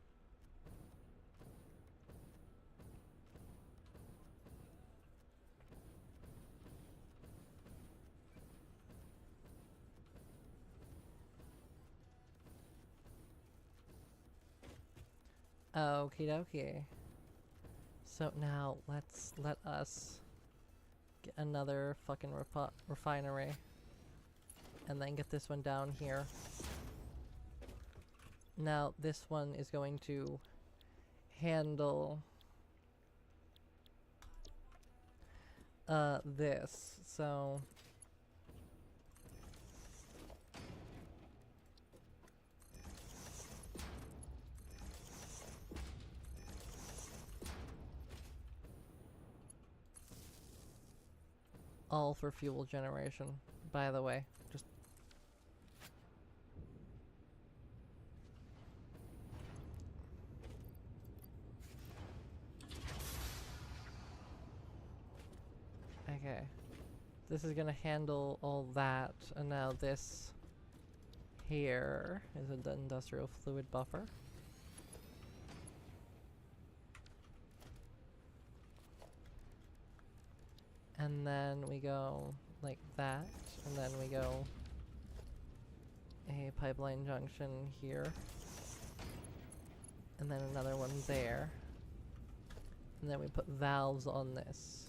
Okie dokie. So now, let us get another fucking refinery. And then get this one down here. Now, this one is going to handle this, so... All for fuel generation, by the way. Just... Okay. This is gonna handle all that, and now this here is an industrial fluid buffer. And then we go like that, and then we go a pipeline junction here, and then another one there, and then we put valves on this.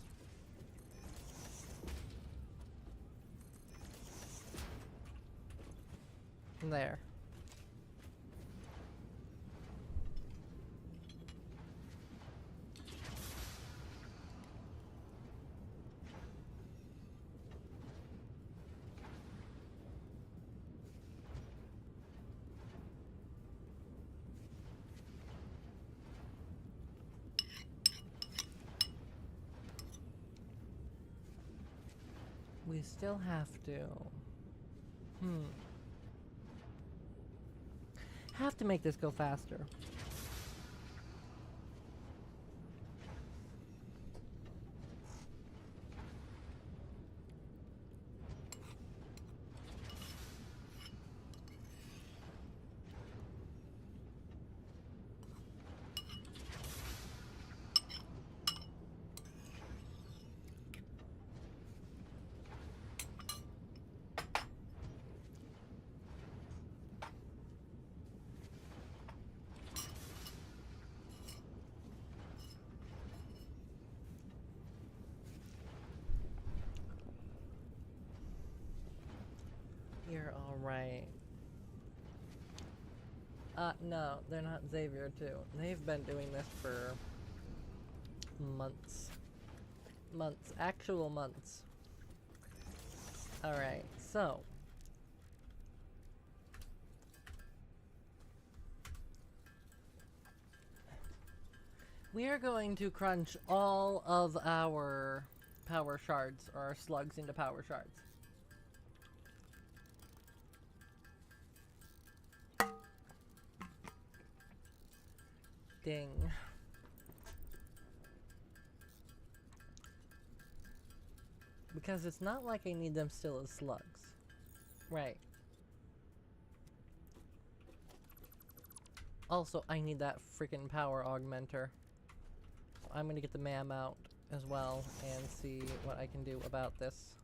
There. We still have to... Have to make this go faster. You're alright. No, they're not Xavier too. They've been doing this for months. Months. Actual months. Alright, so. We are going to crunch all of our power shards, or our slugs, into power shards. Ding. Because it's not like I need them still as slugs. Right. Also, I need that freaking power augmenter. So I'm gonna get the MAM out as well and see what I can do about this.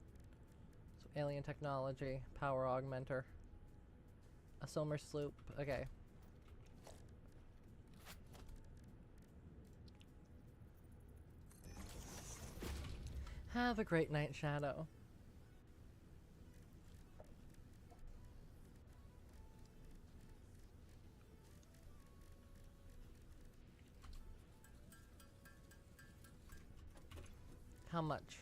So alien technology, power augmenter. A Somer sloop, okay. Have a great night, Shadow. How much?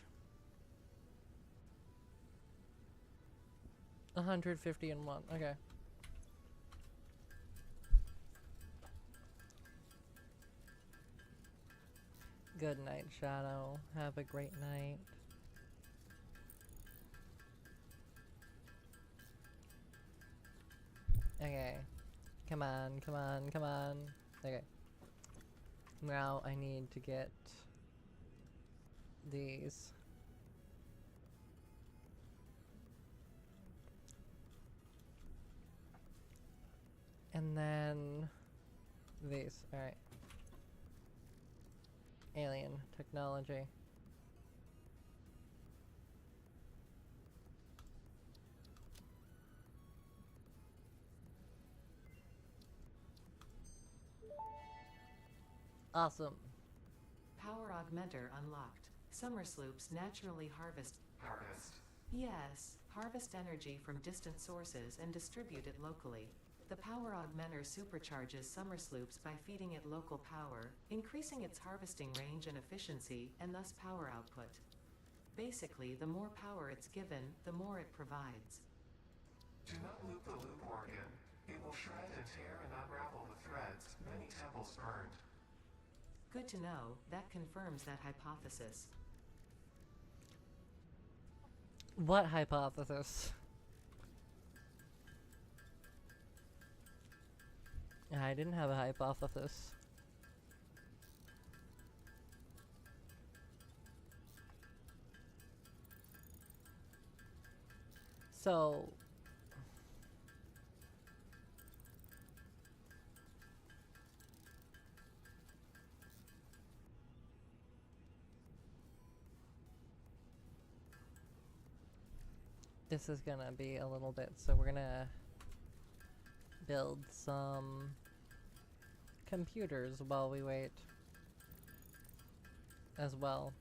151, okay. Good night, Shadow. Have a great night. Okay. Come on, come on, come on. Okay. Now I need to get these. And then these. Alright. Alien technology. Awesome. Power augmenter unlocked. Summer sloops naturally harvest. Yes, harvest energy from distant sources and distribute it locally. The power augmenter supercharges summer sloops by feeding it local power, increasing its harvesting range and efficiency, and thus power output. Basically, the more power it's given, the more it provides. Do not loop the loop organ. It will shred and tear and unravel the threads. Many temples burned. Good to know, that confirms that hypothesis. What hypothesis? I didn't have a hypothesis. So this is gonna be a little bit, so we're gonna build some computers while we wait as well.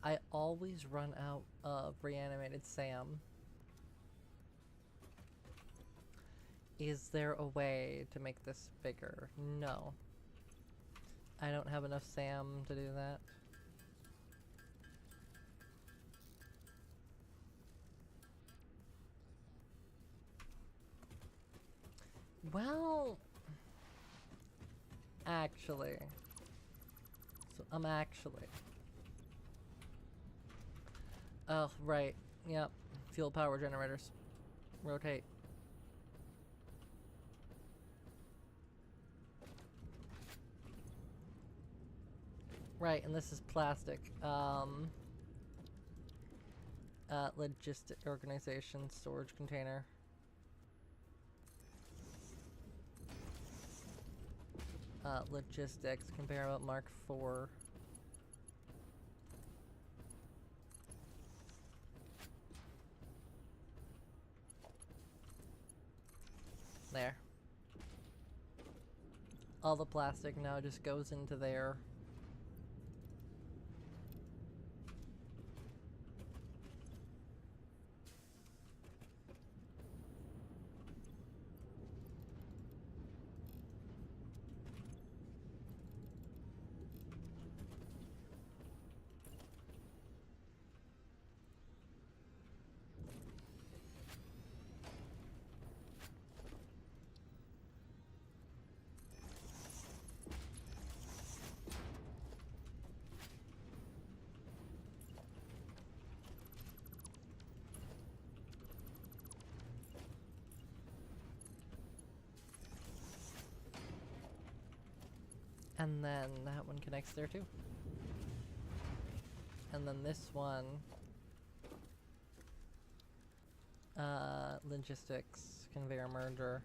I always run out of reanimated Sam. Is there a way to make this bigger? No. I don't have enough Sam to do that. Well, actually, so I'm actually. Oh, right. Yep. Fuel power generators. Rotate. Right, and this is plastic. Logistic organization, storage container. Logistics, compare about Mark IV. There. All the plastic now just goes into there. And then that one connects there too. And then this one, logistics, conveyor merger.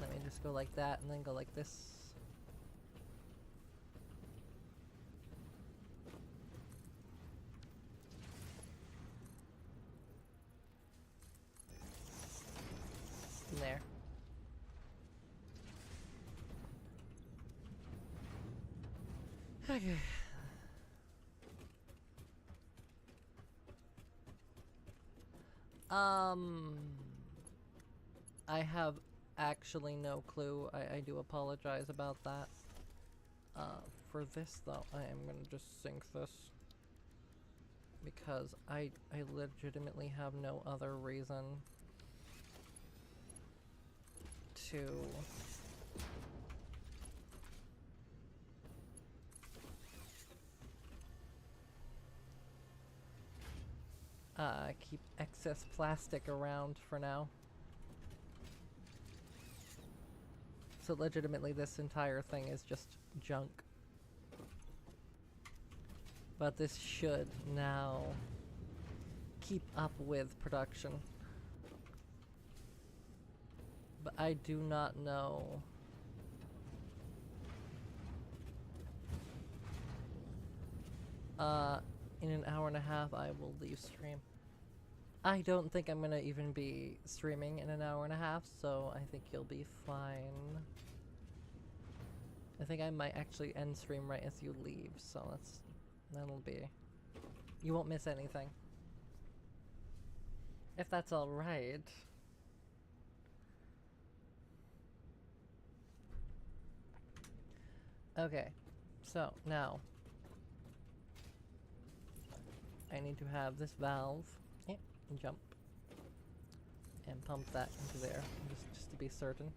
Let me just go like that and then go like this. And there. Okay. I have actually no clue. I do apologize about that. For this though, I am gonna just sync this. Because I legitimately have no other reason to keep excess plastic around for now. So legitimately this entire thing is just junk. But this should now keep up with production. But I do not know. In an hour and a half I will leave stream. I don't think I'm gonna even be streaming in an hour and a half, so I think you'll be fine. I think I might actually end stream right as you leave, so that'll be... You won't miss anything. If that's alright. Okay, so now I need to have this valve jump and pump that into there just to be certain.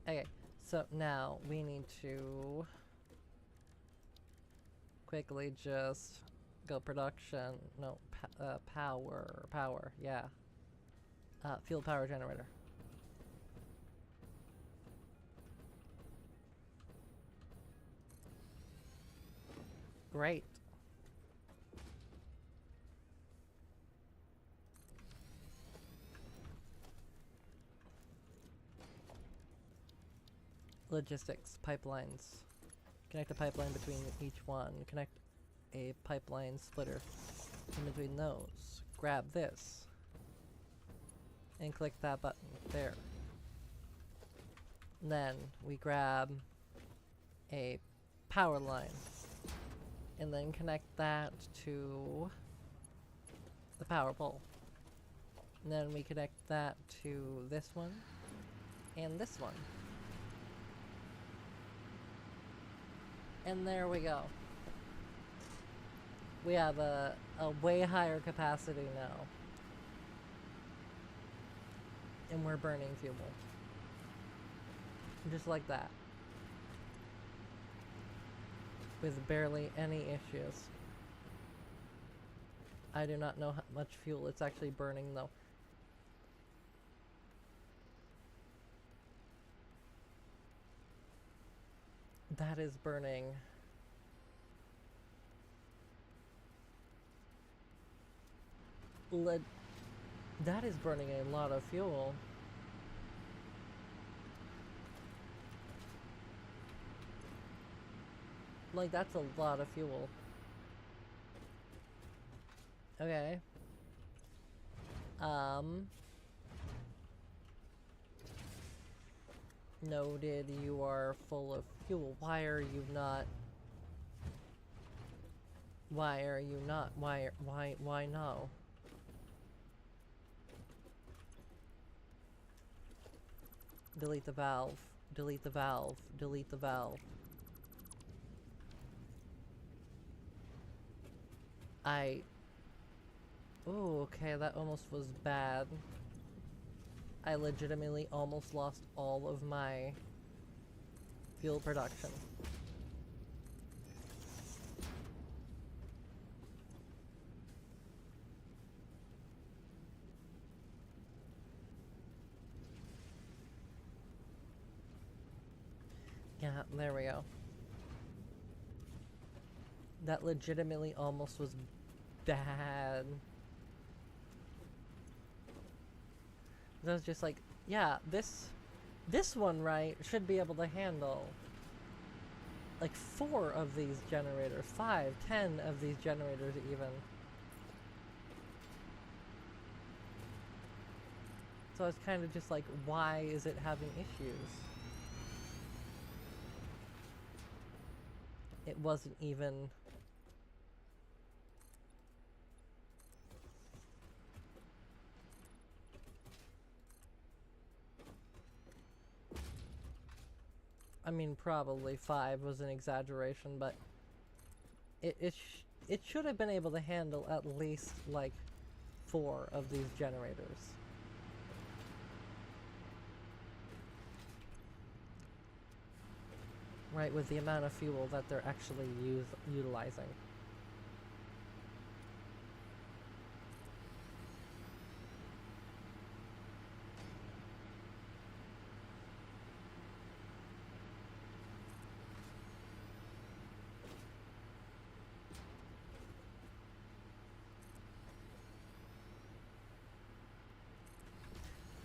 Okay, so now we need to quickly just go production, no, power, yeah. Fuel power generator. Great. Logistics, pipelines. Connect a pipeline between each one. Connect a pipeline splitter in between those. Grab this. And click that button. There. Then we grab a power line. And then connect that to the power pole. And then we connect that to this one. And this one. And there we go. We have a way higher capacity now. And we're burning fuel. Just like that. With barely any issues. I do not know how much fuel it's actually burning though. That is burning. That is burning a lot of fuel. Like, that's a lot of fuel. Okay. Noted you are full of fuel. Why are you not? Why are you not? Why no? Delete the valve. Delete the valve. Delete the valve. Oh, okay, that almost was bad. I legitimately almost lost all of my fuel production. Yeah, there we go. That legitimately almost was bad. I was just like, yeah, this one, right, should be able to handle like 4 of these generators, 5, 10 of these generators even. So I was kind of just like, why is it having issues? It wasn't even... I mean, probably 5 was an exaggeration, but it should have been able to handle at least, like, 4 of these generators. Right, with the amount of fuel that they're actually utilizing.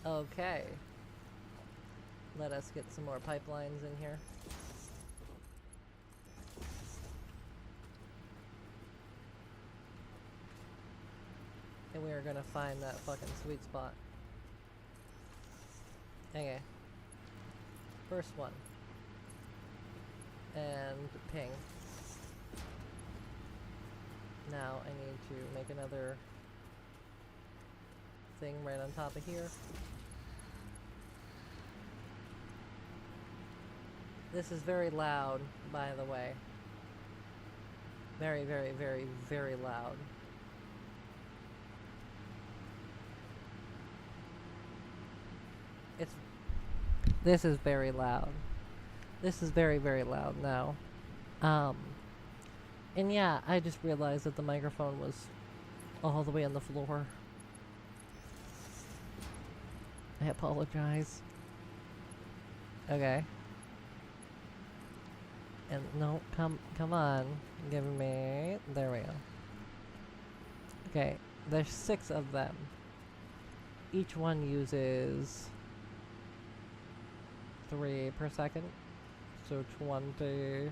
Okay. Let us get some more pipelines in here. And we are gonna find that fucking sweet spot. Okay. First one. And ping. Now I need to make another thing right on top of here. This is very loud, by the way. Very, very, very, very loud. This is very loud. This is very, very loud now. And yeah, I just realized that the microphone was all the way on the floor. I apologize. Okay. And no, come on. Give me... There we go. Okay, there's 6 of them. Each one uses 3 per second. So 20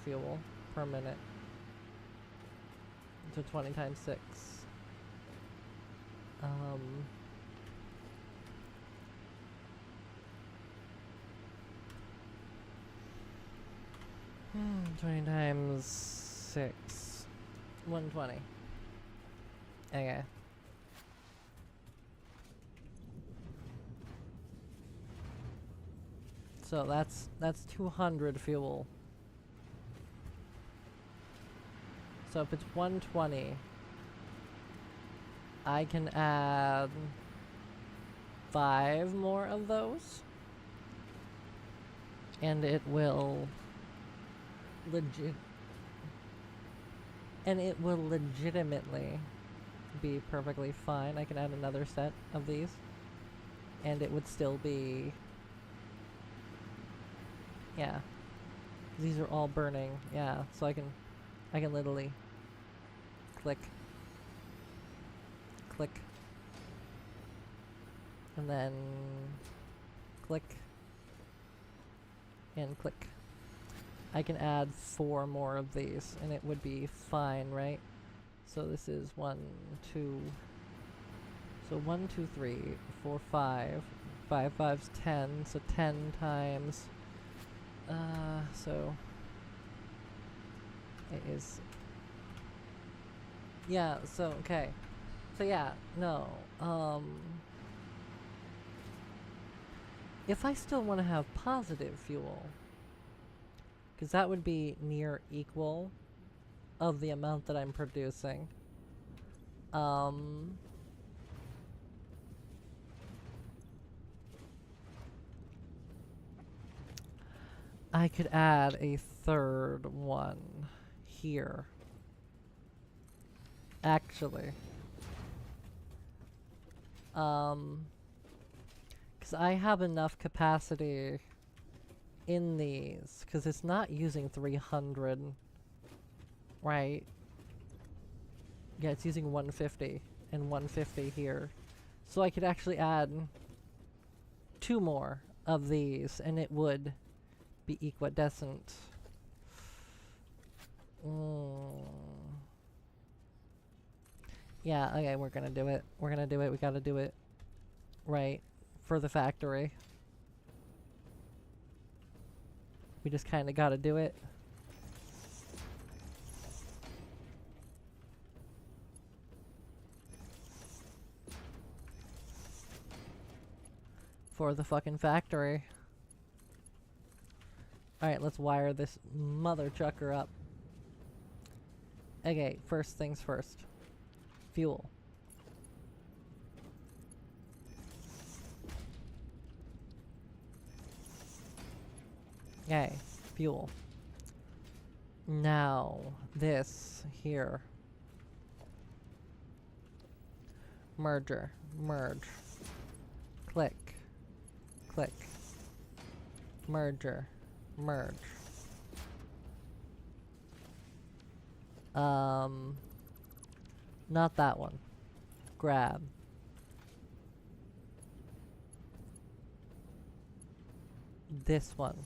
fuel per minute. So 20 times 6. 20 times 6. 120. Okay. So that's 200 fuel. So if it's 120, I can add 5 more of those. And it will legitimately be perfectly fine. I can add another set of these and it would still be, yeah, these are all burning. Yeah, so I can literally click, and then click and click. I can add 4 more of these and it would be fine, right? So this is 1, 2, so 1, 2, 3, 4, 5, 5, 5's 10, so 10 times, so it is, yeah, so, okay, so yeah, no, if I still want to have positive fuel, because that would be near equal of the amount that I'm producing. I could add a 3rd one here. Actually. Because I have enough capacity in these, because it's not using 300, right? Yeah, it's using 150 and 150 here. So I could actually add 2 more of these and it would be equidistant. Yeah, okay, we're gonna do it. We're gonna do it. We gotta do it. Right. For the factory. We just kinda gotta do it. For the fucking factory. Alright, let's wire this mother trucker up. Okay, first things first. Fuel. Okay, fuel. Now, this here. Merger. Merge. Click. Click. Merger. Merge. Not that one. Grab. This one.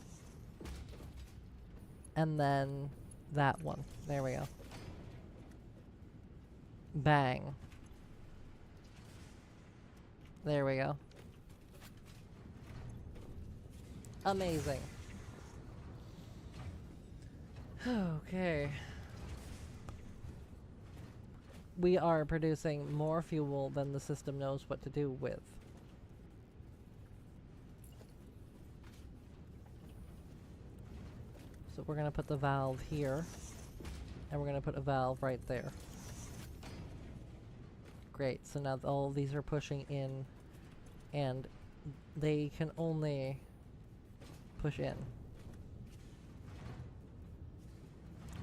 And then that one. There we go. Bang. There we go. Amazing. Okay. We are producing more fuel than the system knows what to do with. So we're gonna put the valve here, and we're gonna put a valve right there. Great, so now all of these are pushing in, and they can only push in.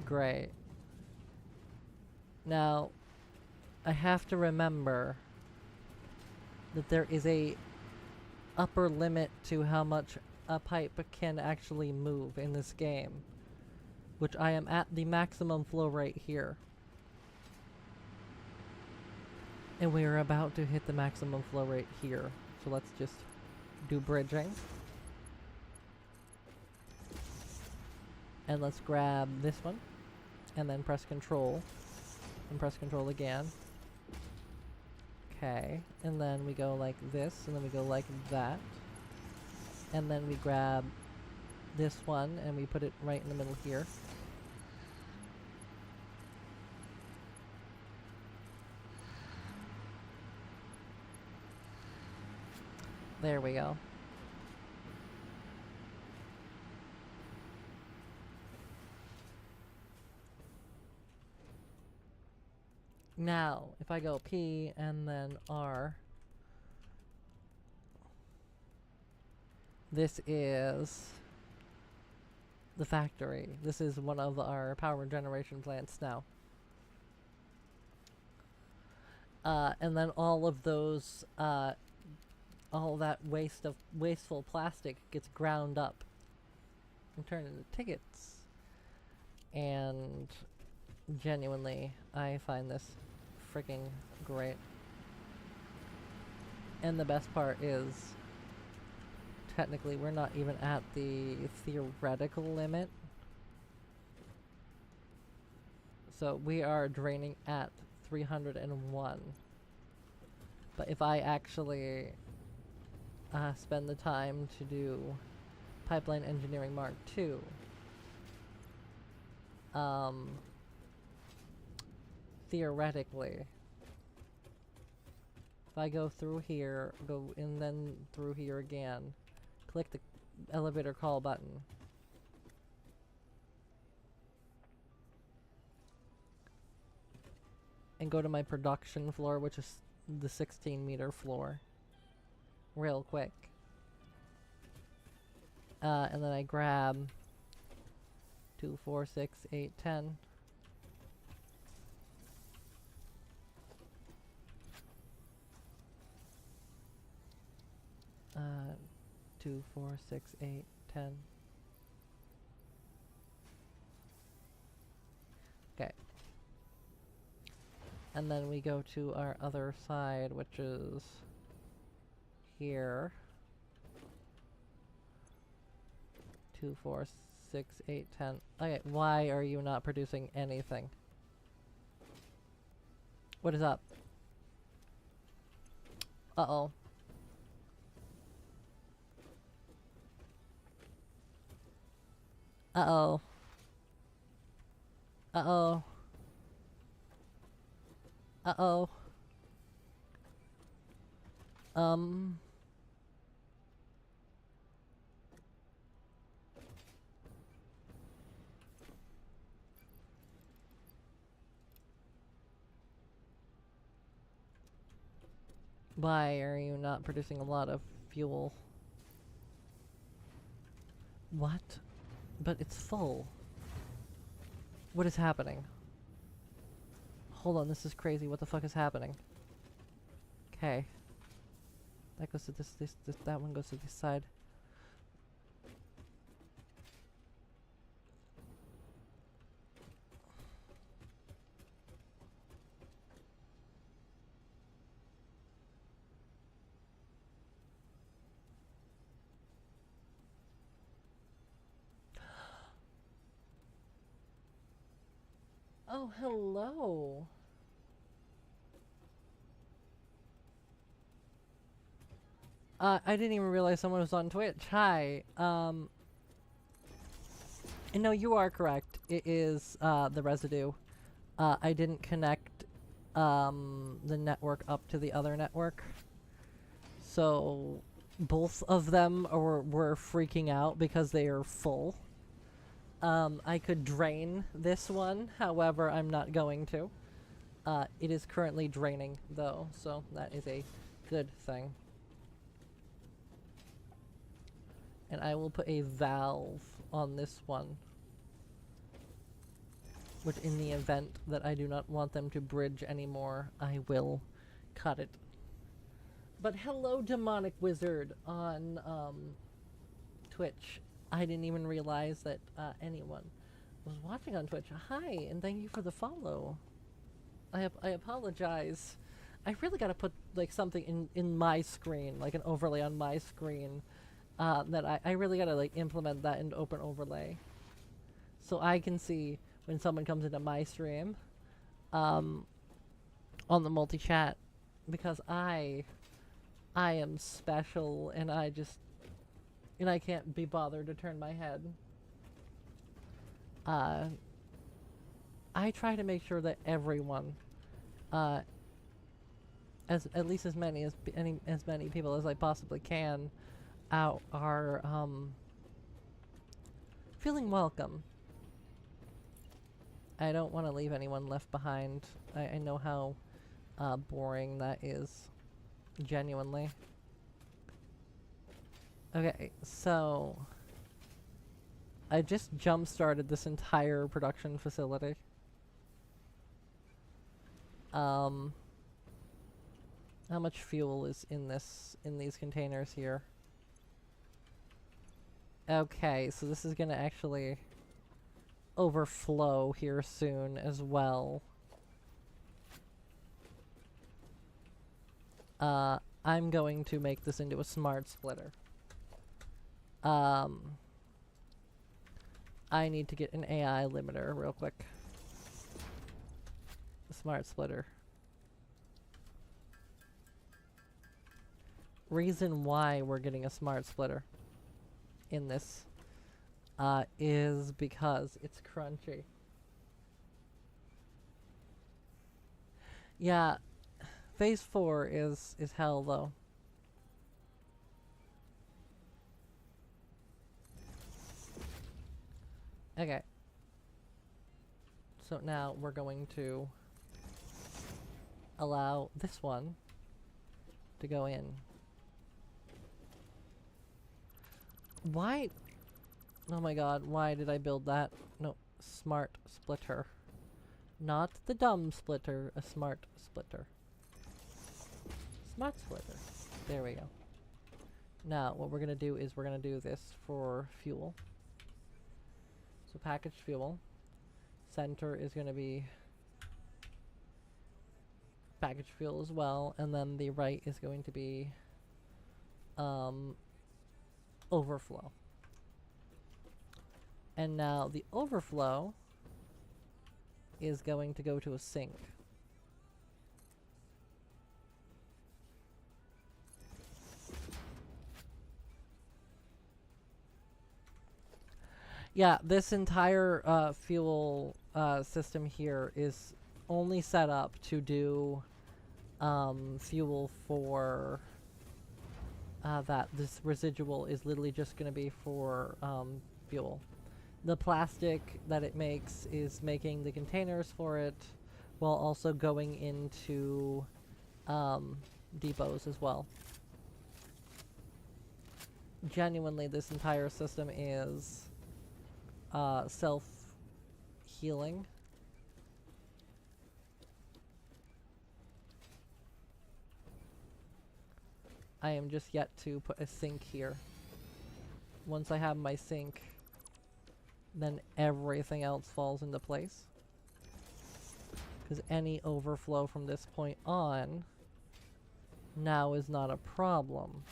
Great. Now, I have to remember that there is a upper limit to how much a pipe can actually move in this game, which I am at the maximum flow rate here. And we are about to hit the maximum flow rate here. So let's just do bridging. And let's grab this one. And then press control. And press control again. Okay. And then we go like this. And then we go like that. And then we grab this one. And we put it right in the middle here. There we go. Now, if I go P and then R, this is the factory. This is one of our power generation plants now. And then all of those, all that wasteful plastic gets ground up and turned into tickets. And genuinely, I find this freaking great. And the best part is, technically, we're not even at the theoretical limit. So we are draining at 301. But if I actually spend the time to do Pipeline Engineering Mark II, theoretically, if I go through here, go and then through here again, click the elevator call button, and go to my production floor, which is the 16-meter floor, real quick. And then I grab 2, 4, 6, 8, 10. 2, 4, 6, 8, 10. Okay. And then we go to our other side, which is here. 2, 4, 6, 8, 10. Okay, why are you not producing anything? What is up? Uh-oh. Uh-oh. Uh-oh. Uh-oh. Why are you not producing a lot of fuel? What? But it's full. What is happening? Hold on, this is crazy. What the fuck is happening? Okay. That goes to this, that one goes to this side. Oh, hello. I didn't even realize someone was on Twitch. Hi. And no, you are correct. It is the residue. I didn't connect the network up to the other network. So both of them were freaking out because they are full. I could drain this one, however, I'm not going to. It is currently draining, though, so that is a good thing. And I will put a valve on this one, which in the event that I do not want them to bridge anymore, I will cut it. But hello, demonic wizard on Twitch. I didn't even realize that anyone was watching on Twitch. Hi, and thank you for the follow. I apologize. I really gotta put like something in my screen, like an overlay on my screen. That I really gotta like implement that into Open Overlay, so I can see when someone comes into my stream, on the multi chat, because I am special and I can't be bothered to turn my head. I try to make sure that everyone, at least as many people as I possibly can, are feeling welcome. I don't want to leave anyone left behind. I know how boring that is, genuinely. Okay, so I just jump-started this entire production facility. How much fuel is in these containers here? Okay, so this is gonna actually overflow here soon as well. I'm going to make this into a smart splitter. I need to get an AI limiter real quick. A smart splitter. Reason why we're getting a smart splitter in this is because it's crunchy. Yeah, phase 4 is hell though. Okay. So now we're going to allow this one to go in. Why? Oh my god, why did I build that? No, smart splitter. Not the dumb splitter, a smart splitter. Smart splitter. There we go. Now, what we're gonna do is we're gonna do this for fuel. So packaged fuel. Center is gonna be packaged fuel as well, and then the right is going to be overflow. And now the overflow is going to go to a sink. Yeah, this entire fuel system here is only set up to do fuel for that. This residual is literally just going to be for fuel. The plastic that it makes is making the containers for it, while also going into depots as well. Genuinely, this entire system is self-healing. I am just yet to put a sink here. Once I have my sink, then everything else falls into place. Because any overflow from this point on now is not a problem.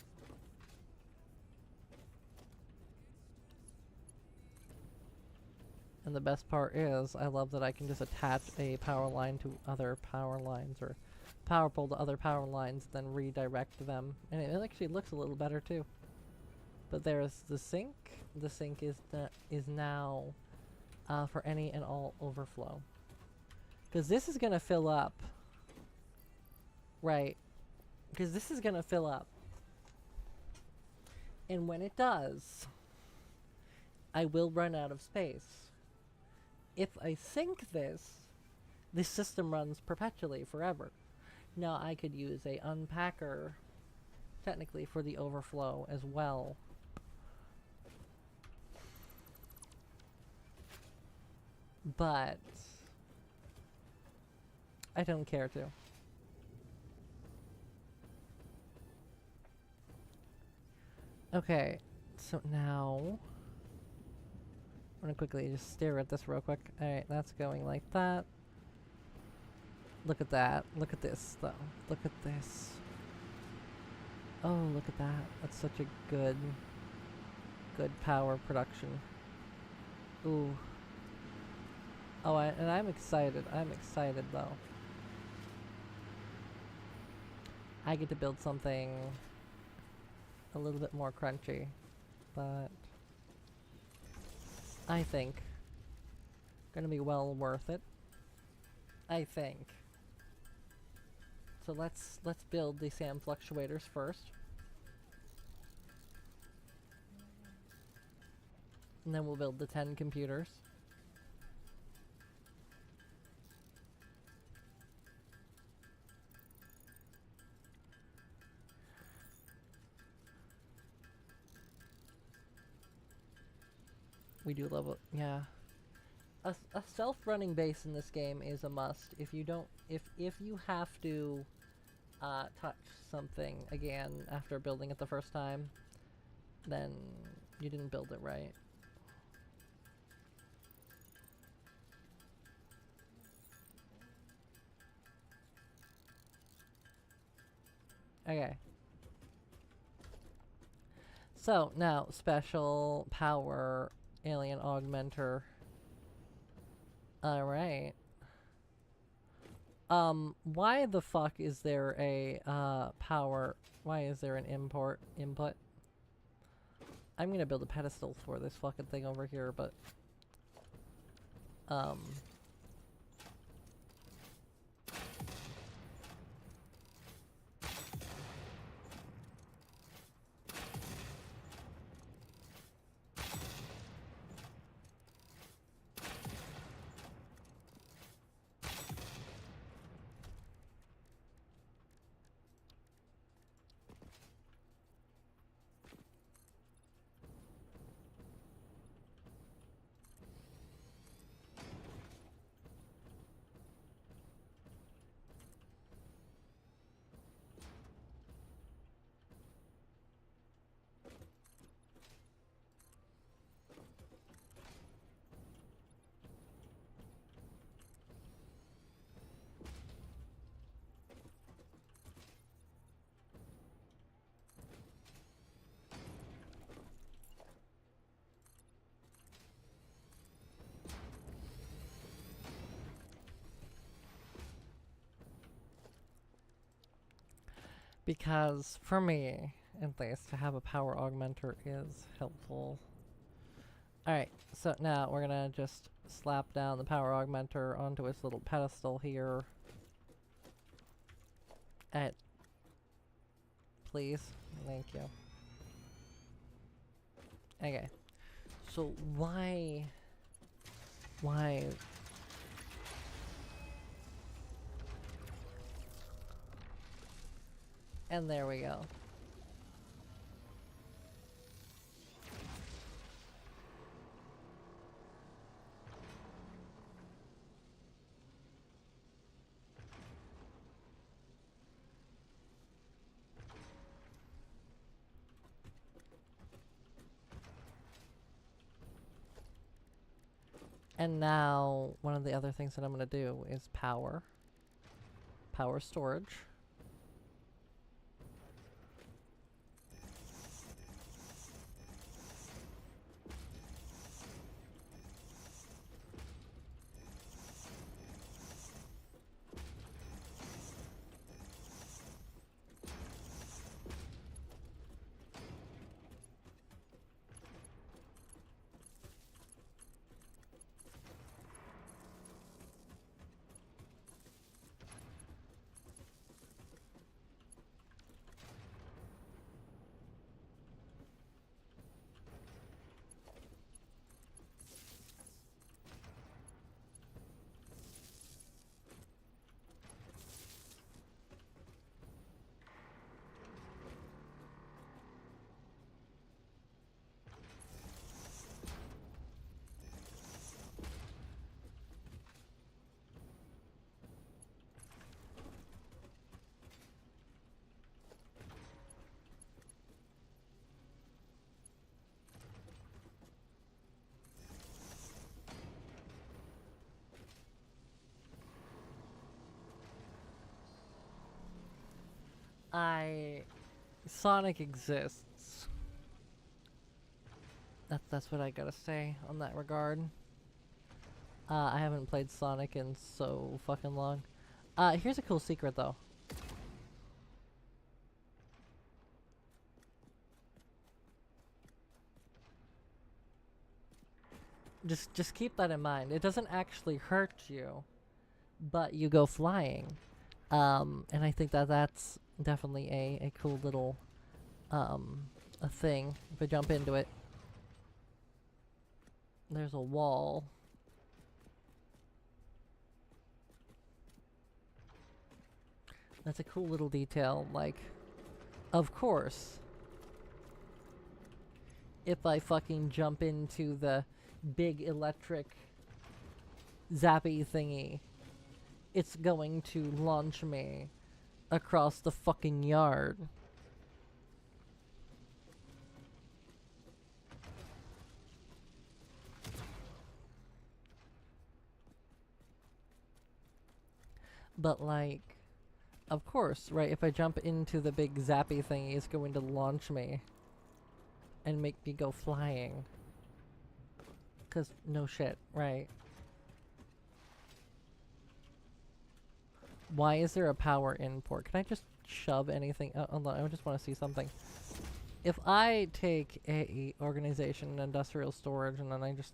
And the best part is, I love that I can just attach a power line to other power lines, or power pole to other power lines, then redirect them. And it actually looks a little better too. But there's the sink. The sink is now for any and all overflow. Because this is going to fill up. Right. Because this is going to fill up. And when it does, I will run out of space. If I sink this system runs perpetually forever. Now I could use a unpacker technically for the overflow as well. But I don't care to. Okay, so now I'm gonna quickly just stare at this real quick. Alright, that's going like that. Look at that. Look at this, though. Look at this. Oh, look at that. That's such a good power production. Ooh. Oh, and I'm excited. I'm excited, though. I get to build something a little bit more crunchy, but I think gonna be well worth it. I think. So let's build the SAM fluctuators first. And then we'll build the 10 computers. We do love it, yeah. A self-running base in this game is a must. If you don't, if you have to touch something again after building it the first time, then you didn't build it right. Okay. So, now, special power alien augmenter. Alright. Why the fuck is there a, why is there an input? I'm gonna build a pedestal for this fucking thing over here, but, because for me, at least, to have a power augmenter is helpful. Alright, so now we're gonna just slap down the power augmenter onto its little pedestal here. And please. Thank you. Okay. So why... And there we go. And now, one of the other things that I'm going to do is power storage. Sonic exists. That's what I gotta say on that regard. I haven't played Sonic in so fucking long. Here's a cool secret though. Just keep that in mind. It doesn't actually hurt you, but you go flying. And I think that that's definitely a cool little a thing. If I jump into it, there's a wall. That's a cool little detail. Like, of course, if I fucking jump into the big electric zappy thingy, it's going to launch me across the fucking yard. But like, of course, right, if I jump into the big zappy thingy, it's going to launch me and make me go flying. 'Cause no shit, right? Why is there a power in port? Can I just shove anything? Hold on, I just want to see something. If I take a organization and industrial storage and then I just...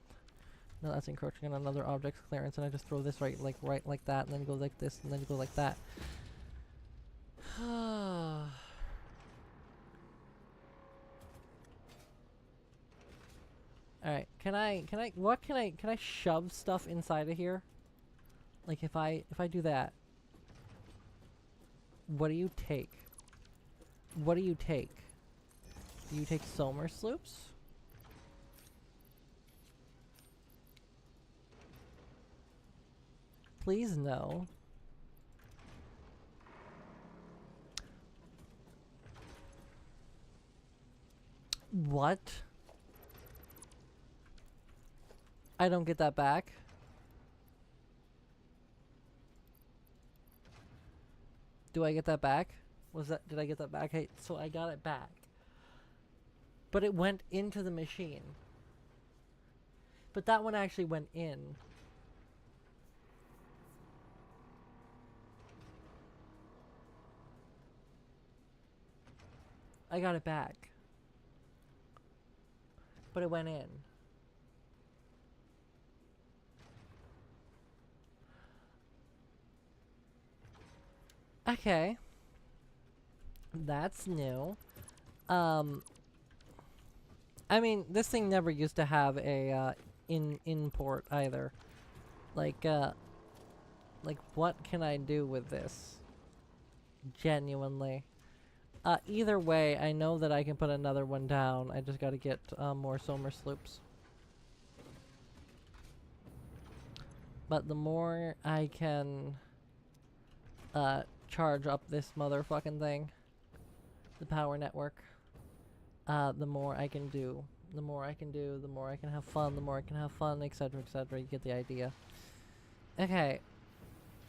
No, that's encroaching on another object's clearance, and I just throw this right like that, and then go like this, and then go like that. Alright, can I shove stuff inside of here? Like if I do that, what do you take? What do you take? Do you take Somer sloops? Please no. What? I don't get that back. Do I get that back? Did I get that back? Hey, so I got it back. But it went into the machine. But that one actually went in. I got it back. But it went in. Okay. That's new. I mean, this thing never used to have a import either. Like what can I do with this? Genuinely. Either way, I know that I can put another one down. I just gotta get more Somer sloops. But the more I can charge up this motherfucking thing, the power network, the more I can do. The more I can do, the more I can have fun, the more I can have fun, etc, etc. You get the idea. Okay.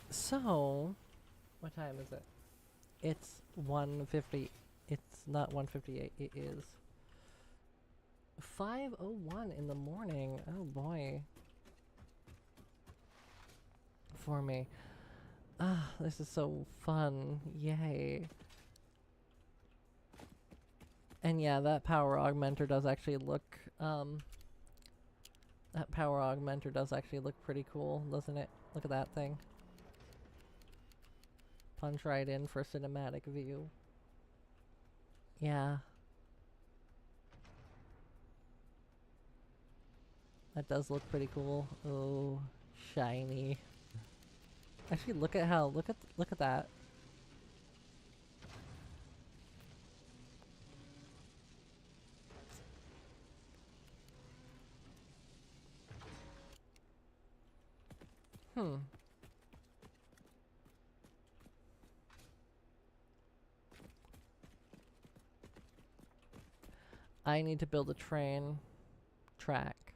So, what time is it? It's 1:50. It's not 1:58. It is 5:01 in the morning. Oh boy. For me. Ah, this is so fun. Yay. And yeah, that power augmenter does actually look, that power augmenter does actually look pretty cool, doesn't it? Look at that thing. Punch right in for cinematic view. Yeah. That does look pretty cool. Oh, shiny. Actually, look at that. I need to build a train track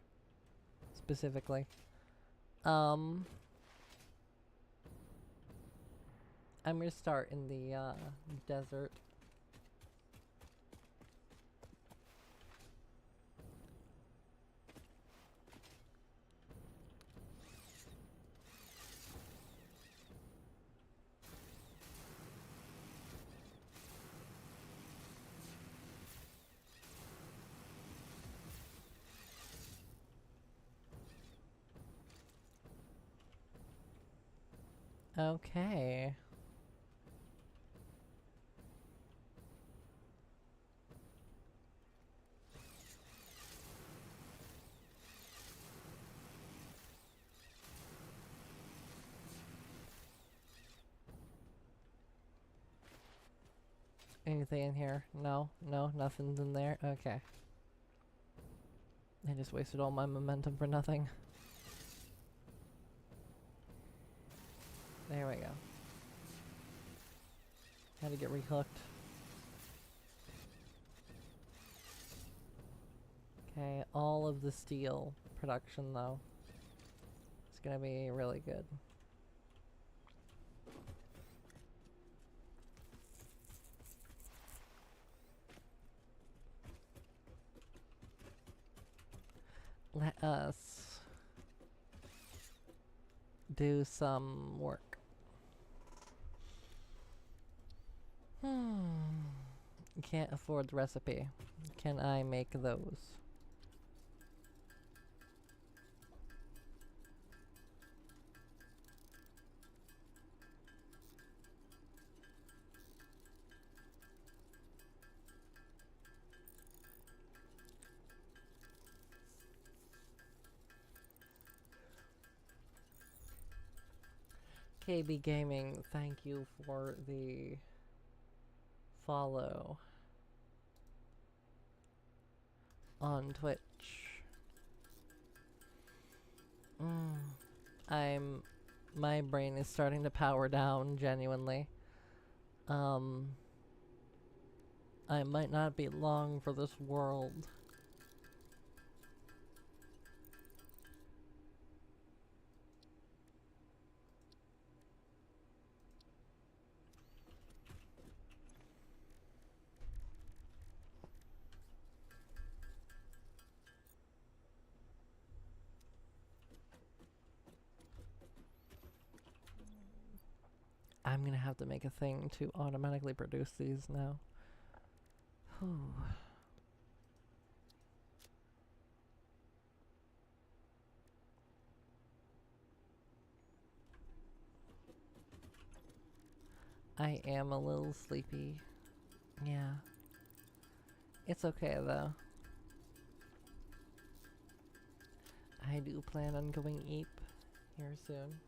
specifically. I'm gonna start in the desert. Okay. Anything in here? No, no, nothing's in there. Okay. I just wasted all my momentum for nothing. There we go. Had to get rehooked. Okay, all of the steel production though. It's gonna be really good. Let us do some work. Can't afford the recipe. Can I make those? KB Gaming, thank you for the follow on Twitch. My brain is starting to power down, genuinely. I might not be long for this world. I'm gonna have to make a thing to automatically produce these now. Whew. I am a little sleepy. Yeah. It's okay though. I do plan on going eep here soon.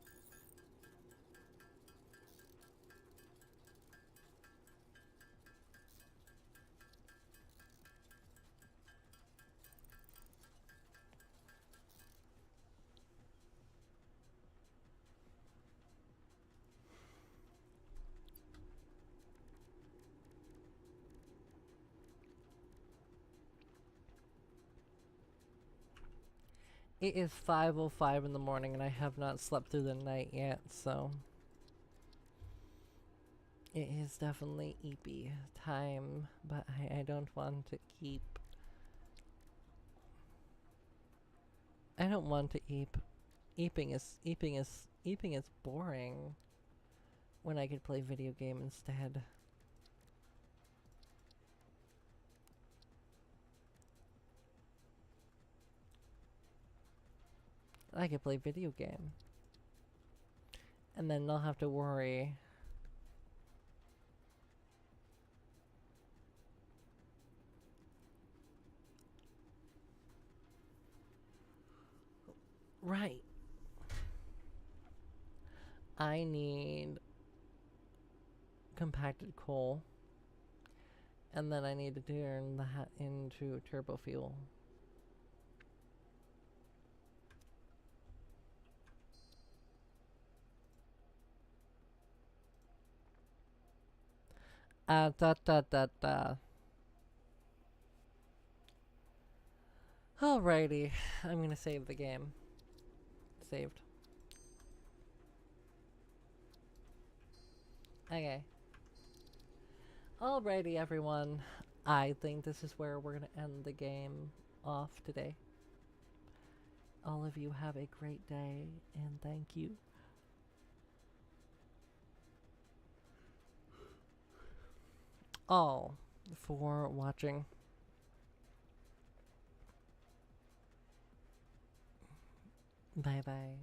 It is 5:05 in the morning and I have not slept through the night yet, so it is definitely eepy time, but I don't want to keep. I don't want to eep. Eeping is boring when I could play video game instead. I could play video game. And then not have to worry. Right. I need compacted coal. And then I need to turn that into turbo fuel. Alrighty, I'm gonna save the game. Saved. Okay. Alrighty, everyone. I think this is where we're gonna end the game off today. All of you have a great day, and thank you all for watching. Bye bye.